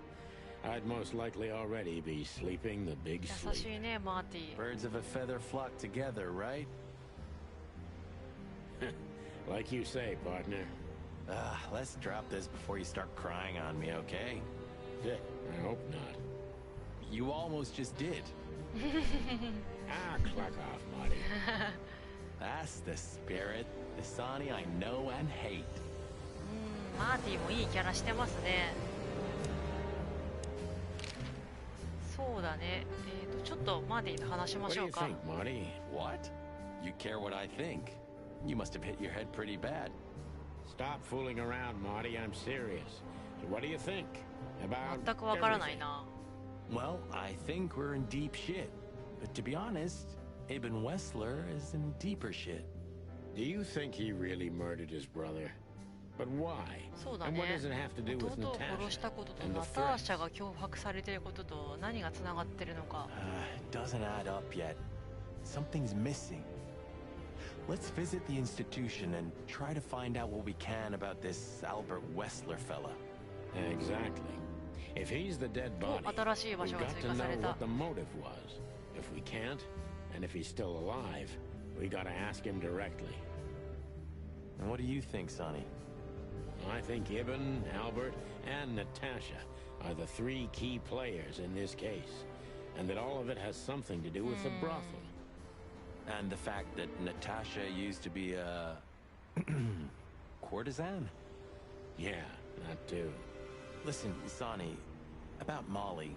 I'd most likely already be sleeping the big 優し sleep. いね、マーティ。 Birds of a feather flock together, right? Like you say, partner. Let's drop this before you start crying on me, okay? I hope not. You almost just did. Clock off, Marty. That's the spirit. The Sonny I know and hate. マーティもいいキャラしてますね。そうだね。ちょっとマーティと話しま What し do ょ you うか。 think, Marty? What? You care what I think? You must have hit your head pretty bad. Stop fooling around, Marty. I'm serious. So what do you think about 全くわからない everything? な。 Well, I think we're in deep shit. But to be honest, Ibn Wessler is in deeper shit. Do you think he really murdered his brother? But why? そうだ And what ね does it have to do with 弟を殺した Natasha ことと and the ナターシ threat? ャが脅迫されていることと何がつながってるのか。 It doesn't add up yet. Something's missing. Let's visit the institution and try to find out what we can about this Albert Wessler fella. Exactly. If he's the dead body, 新しい場 we've 所が got 追 to 加さ know れた。 what the motive was. If we can't, and if he's still alive, we gotta ask him directly. And what do you think, Sonny? I think Ibn, Albert, and Natasha are the three key players in this case, and that all of it has something to do with the brothel. And the fact that Natasha used to be a courtesan? Yeah, that too. Listen, Sonny, about Molly.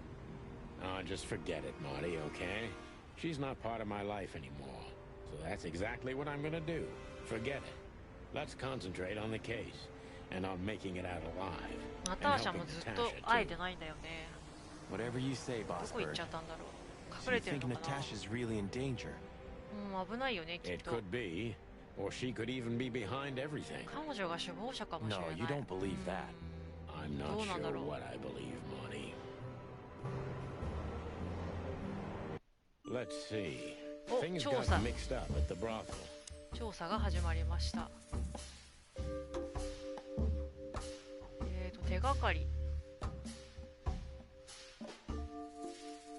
Oh, just forget it, Marty, okay? She's not part of my life anymore. So that's exactly what I'm gonna do. Forget it. Let's concentrate on the case, and on making it out alive. ナ And ターシャ helping もずっ Natasha, と会え too. てないんだよね。 Whatever you say, ど Boss こ行っ Bird. ちゃったんだろう。 So 隠 you れてる think のかな。 Natasha's really in danger? 危ないよね、きっ It と。 could be, or she could even be behind everything. 彼女が首謀者かもしれ No, ない。 you don't believe that. I'm not どうなんだ sure ろう。 what I believe, Marty. Let's see. お、 Things 調 got 査。 mixed up at the brothel. 調査が始まりました。手がかり。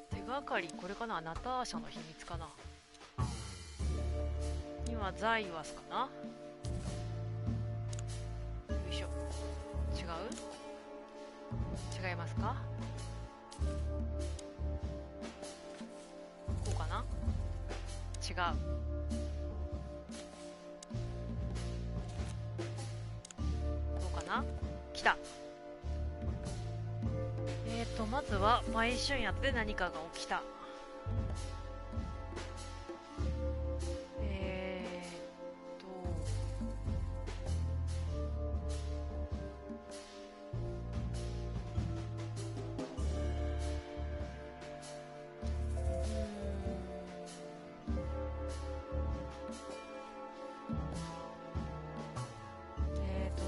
手がかり、これかな、ナターシャの秘密かな。今、ザイワスかな。よいしょ。違う？違いますか？こうかな？違う。どうかな？来た。まずは売春やって何かが起きた。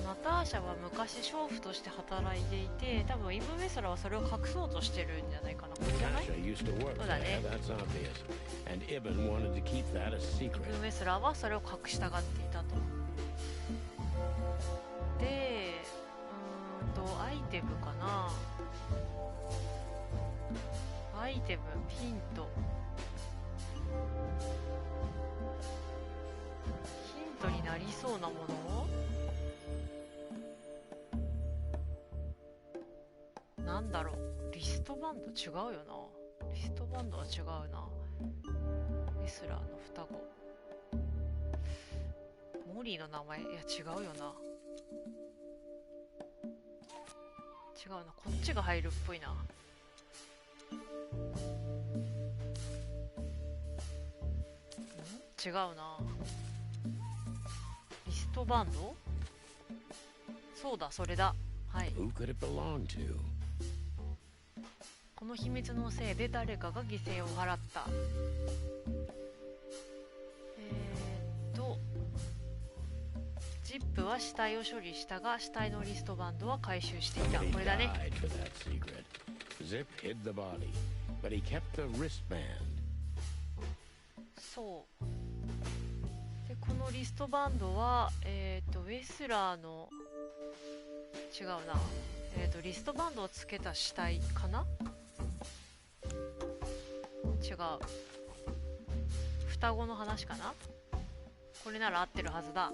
ナターシャは昔娼婦として働いていて、多分イブ・ウェスラーはそれを隠そうとしてるんじゃないかな。これじゃない？ Natasha used to work そうだ there, ね。 that's obvious. And Ibn wanted to keep that a イ secret. ブ・ウェスラーはそれを隠したがっていたと。で、アイテムかな。アイテム、ヒント。ヒントになりそうなものなんだろう。リストバンド違うよな。リストバンドは違うな。レスラーの双子。モリーの名前、いや違うよな。違うな。こっちが入るっぽいな。違うな。リストバンド？そうだ、それだ。はい。Who could it belong to? この秘密のせいで誰かが犠牲を払った。ジップは死体を処理したが、死体のリストバンドは回収していた。これだね。Zip hid the body, but he kept the wristband. そう。で、このリストバンドは、ウェスラーの、違うな。リストバンドをつけた死体かな？違う。双子の話かな？これなら合ってるはずだ。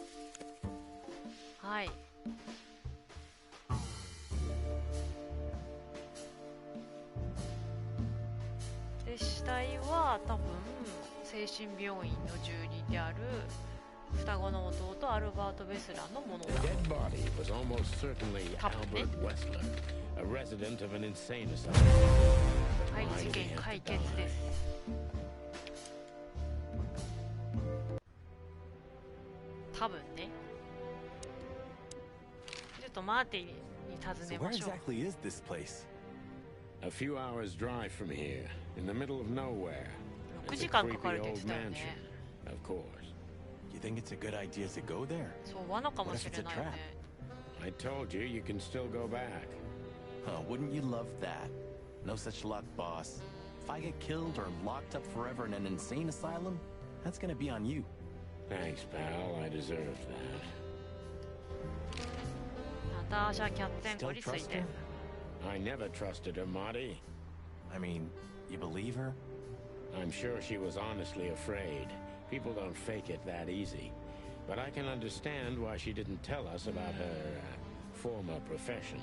はい。で、死体は多分精神病院の住人である双子の弟アルバート・ベスラーのものだ。The dead body was almost certainly Albert Wessler, a resident of an insane asylum. はい、事件解決です。多分ね。ちょっとマーティに尋ねましょう。So where exactly is this place? A few hours drive from here, in the middle of nowhere. 6時間かかるって言ってたよね。Of course. You think it's a good idea to go there? そう、罠かもしれないよね。I told you, you can still go back. Huh, wouldn't you love that? No such luck, boss. If I get killed or locked up forever in an insane asylum, that's gonna be on you. Thanks, pal. I deserve that. ナターシャ・キャッツェンコについて。I never trusted her, Marty. I mean, you believe her? I'm sure she was honestly afraid. People don't fake it that easy. But I can understand why she didn't tell us about her former profession.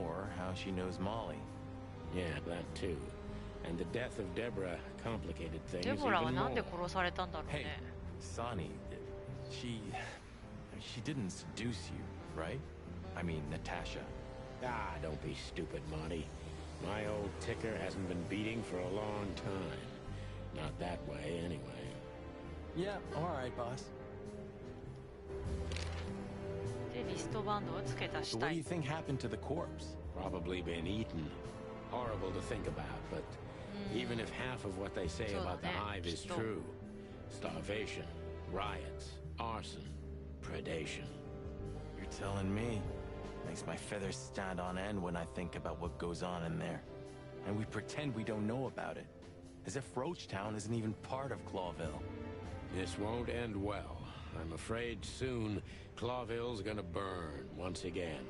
Or how she knows Molly. Yeah, that too. And the death of Deborah complicated things デボラは even なんで more. 殺されたんだろう Hey, ね。Sonny, she didn't seduce you, right? I mean, Natasha. Ah, don't be stupid, Monty. My old ticker hasn't been beating for a long time. Not that way, anyway. Yeah, all right, boss. で、リストバンドをつけた So 死 what do 体 you。think happened to the corpse? Probably been eaten. Horrible to think about, but even if half of what they say about the hive is true, starvation, riots, arson, predation. You're telling me. Makes my feathers stand on end when I think about what goes on in there. And we pretend we don't know about it. As if Roachtown isn't even part of Clawville. This won't end well. I'm afraid soon Clawville's gonna burn once again,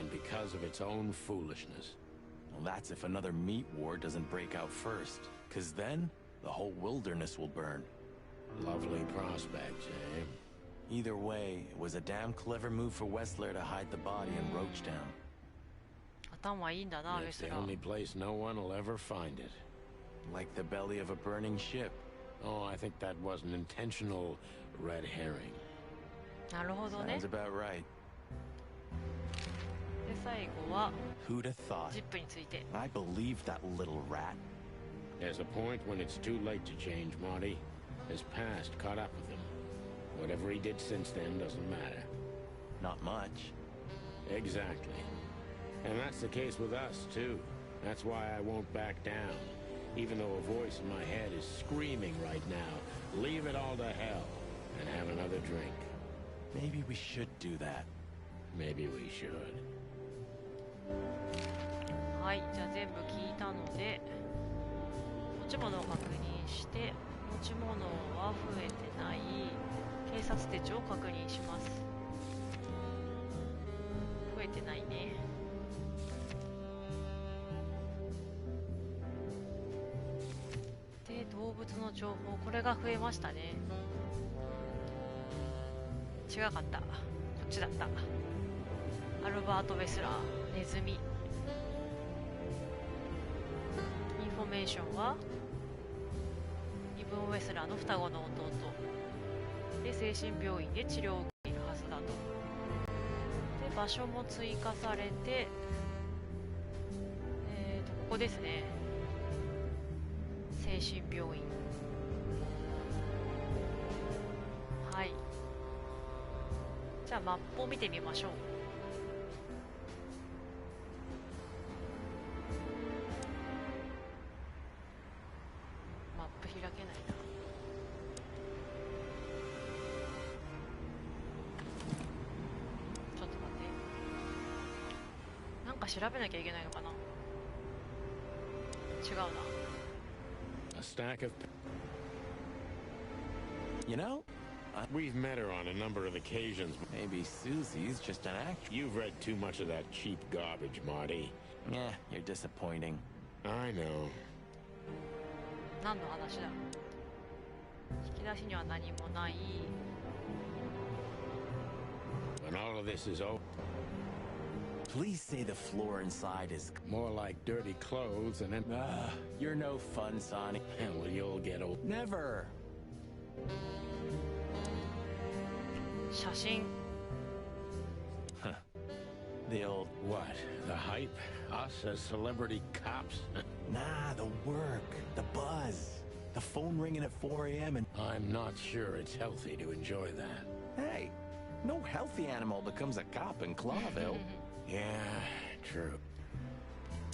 and because of its own foolishness. Well, that's if another meat war doesn't break out first. 'Cause then, the whole wilderness will burn. Lovely prospects, eh? Either way, it was a damn clever move for Wessler to hide the body in Roachtown. 頭いいんだな、ウェ It's ス the ラー。 only place no one will ever find it. Like the belly of a burning ship. Oh, I think that was an intentional red herring. なるほどね。 Sounds about right. で、最後は Who'd have thought? ジップについて。 I believe that little rat. There's a point when it's too late to change, Marty. His past caught up with him. Whatever he did since then doesn't matter. Not much. Exactly. And that's the case with us, too. That's why I won't back down. Even though a voice in my head is screaming right now, leave it all to hell and have another drink. Maybe we should do that. Maybe we should. はい、じゃあ全部聞いたので、持ち物を確認して、持ち物は増えてない。警察手帳を確認します。てないね。で、動物の情報、これが増えましたね。違かった、こっちだった。アルバート・ウェスラー、ネズミ。インフォメーションはイブン・ウェスラーの双子の弟で、精神病院で治療を受けているはずだと。で、場所も追加されて、ここですね、精神病院。はい、じゃあマップを見てみましょう。マップ開けないな。ちょっと待って、なんか調べなきゃいけないのかな。違うな。A stack of... You know, We've met her on a number of occasions. maybe Susie's just an actress. You've read too much of that cheap garbage, Marty. Yeah, you're disappointing. I know. 何の話だ。引き出しには何もない。 When all of this is over, Please say the floor inside is... more like dirty clothes and then... you're no fun, Sonic. Hell, you'll get old. Never. 写真。 The old... What? The hype? Us as celebrity cops? Nah, the work, the buzz, the phone ringing at 4 a.m. and... I'm not sure it's healthy to enjoy that. Hey, no healthy animal becomes a cop in Clawville. Yeah, true.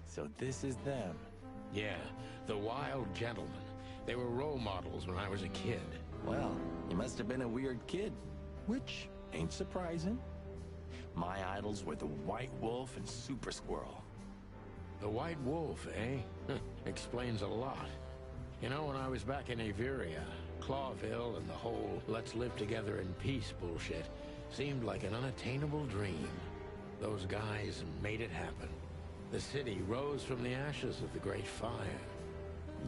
So this is them. Yeah, the wild gentlemen. They were role models when I was a kid. Well, you must have been a weird kid, which ain't surprising. My idols were the White Wolf and Super Squirrel. The White Wolf, eh? Explains a lot. You know, when I was back in Averia, Clawville and the whole let's live together in peace bullshit seemed like an unattainable dream. Those guys made it happen. The city rose from the ashes of the Great Fire.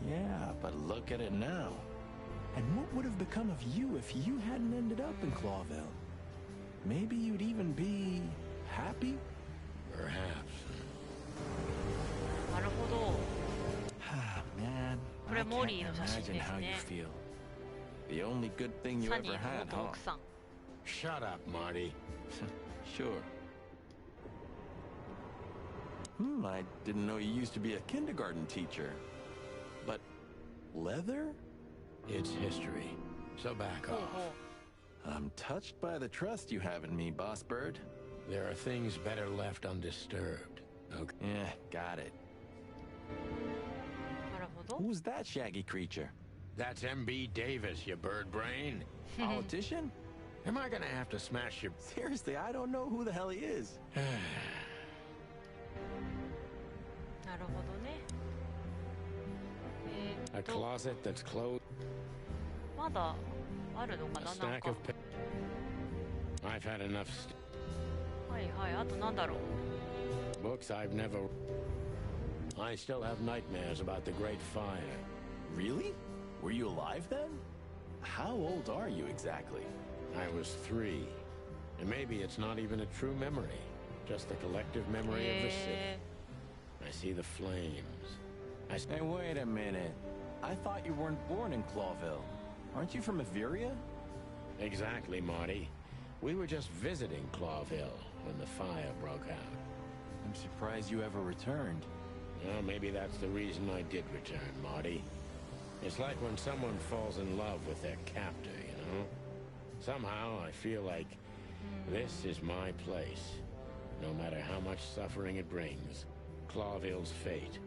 Yeah, but look at it now. And what would have become of you if you hadn't ended up in Clawville? Maybe you'd even be happy? Perhaps. なるほど。 Ah, man. これ I モリー can't の写真 imagine です how you ね。 feel. The only good thing you サ ever ニーの had, 元 huh? 奥さん。 Shut up, Marty. Sure. I didn't know you used to be a kindergarten teacher. But leather? It's history. So back ほう off. ほう。 I'm touched by the trust you have in me, Boss Bird. There are things better left undisturbed. Okay. Yeah, got it. なるほど。 Who's that shaggy creature? That's M.B. Davis, you bird brain. Politician? Am I gonna have to smash your... Seriously, I don't know who the hell he is. なるほどね。A closet that's closed. まだあるのか A な、なん stack か。 of... I've had enough はいはい、あとなんだろう。 books I've never... I still have nightmares about the Great Fire. Really? Were you alive then? How old are you exactly? I was 3. And maybe it's not even a true memory. Just the collective memory of the city. I see the flames. Hey, wait a minute. I thought you weren't born in Clawville. Aren't you from Averia? Exactly, Marty. We were just visiting Clawville when the fire broke out. I'm surprised you ever returned. Well, maybe that's the reason I did return, Marty. It's like when someone falls in love with their captor, you know? Somehow I feel like this is my place. No matter how much suffering it brings, Clawville's fate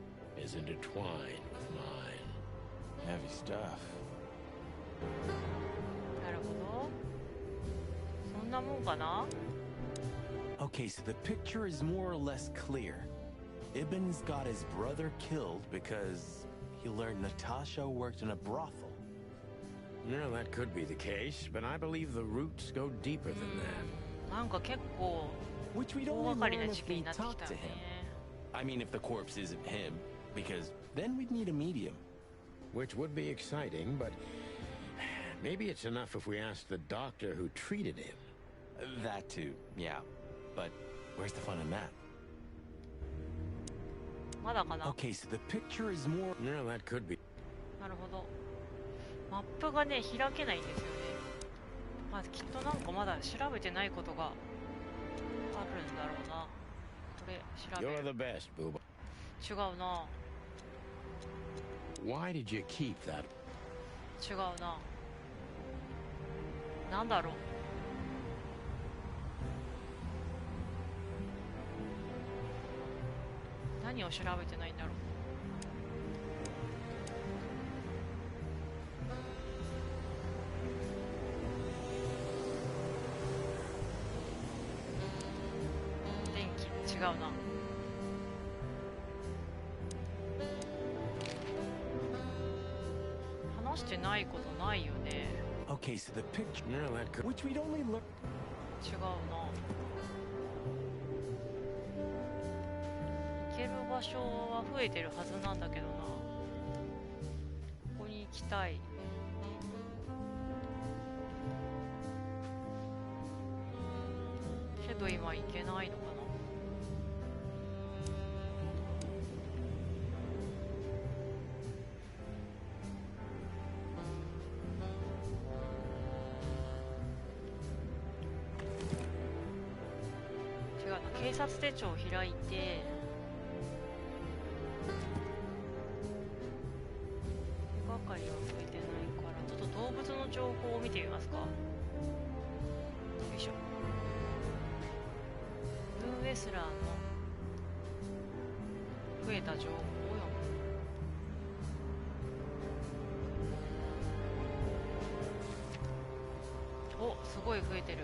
is intertwined with mine. Heavy stuff. なるほど。そんなもんかな。 Okay, so the picture is more or less clear. Ibn's got his brother killed because he learned Natasha worked in a brothel. Yeah, that could be the case, but I believe the roots go deeper than that. なんか結構 which we'd 大 only 掛かり learn な if 事件に we なってき talked た to よ him. ね。 I mean, if the corpse isn't him, because then we'd need a medium. Which would be exciting, but maybe it's enough if we ask the doctor who treated him. That too, yeah. But where's the fun in that? まだかな。 Okay, so the picture is more... No, that could be. なるほど。マップがね、開けないんですよね。まあ、きっとなんかまだ調べてないことがあるんだろうな。これ、調べ You're る。 the best, Booba. 違うな。 Why did you keep that? 違うな。なんだろう。何を調べてないんだろう。電気違うな。話してないことないよね。 Okay, so the picture... No, that could. Which we'd only learn... 違うな。行ける場所は増えてるはずなんだけどな。ここに行きたい。けど今行けないのかな。違うな。警察手帳を開いて手がかりは増えてないからちょっと動物の情報を見てみますか。よいしょ。ブーウェスラーの増えた情報を読む。お、すごい増えてる。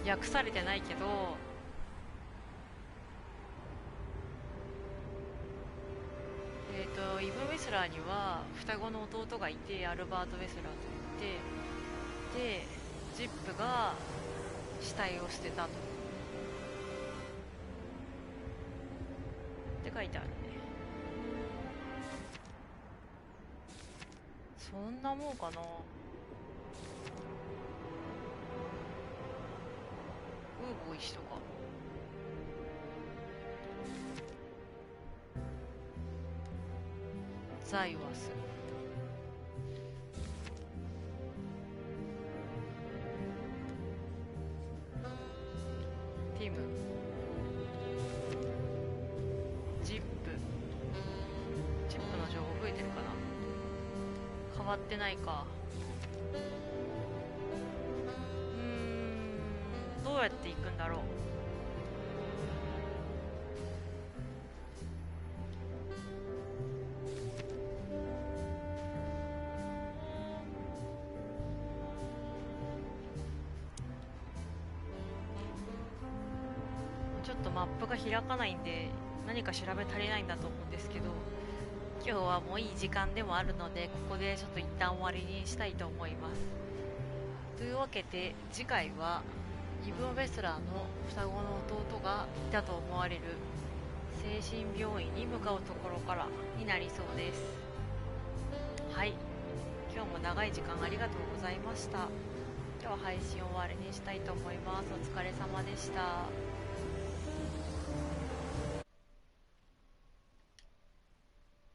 訳されてないけど、イブ・ウェスラーには双子の弟がいて、アルバート・ウェスラーといって、でジップが死体を捨てたとって書いてあるね。そんなもんかな。ウーボイシとか。ザイワス。ティム。ジップ。ジップの情報増えてるかな。変わってないか。どうやって行くんだろう。ちょっとマップが開かないんで何か調べ足りないんだと思うんですけど、今日はもういい時間でもあるのでここでちょっと一旦終わりにしたいと思います。というわけで次回はイブ・ウェスラーの双子の弟がいたと思われる精神病院に向かうところからになりそうです。はい、今日も長い時間ありがとうございました。では配信を終わりにしたいと思います。お疲れ様でした。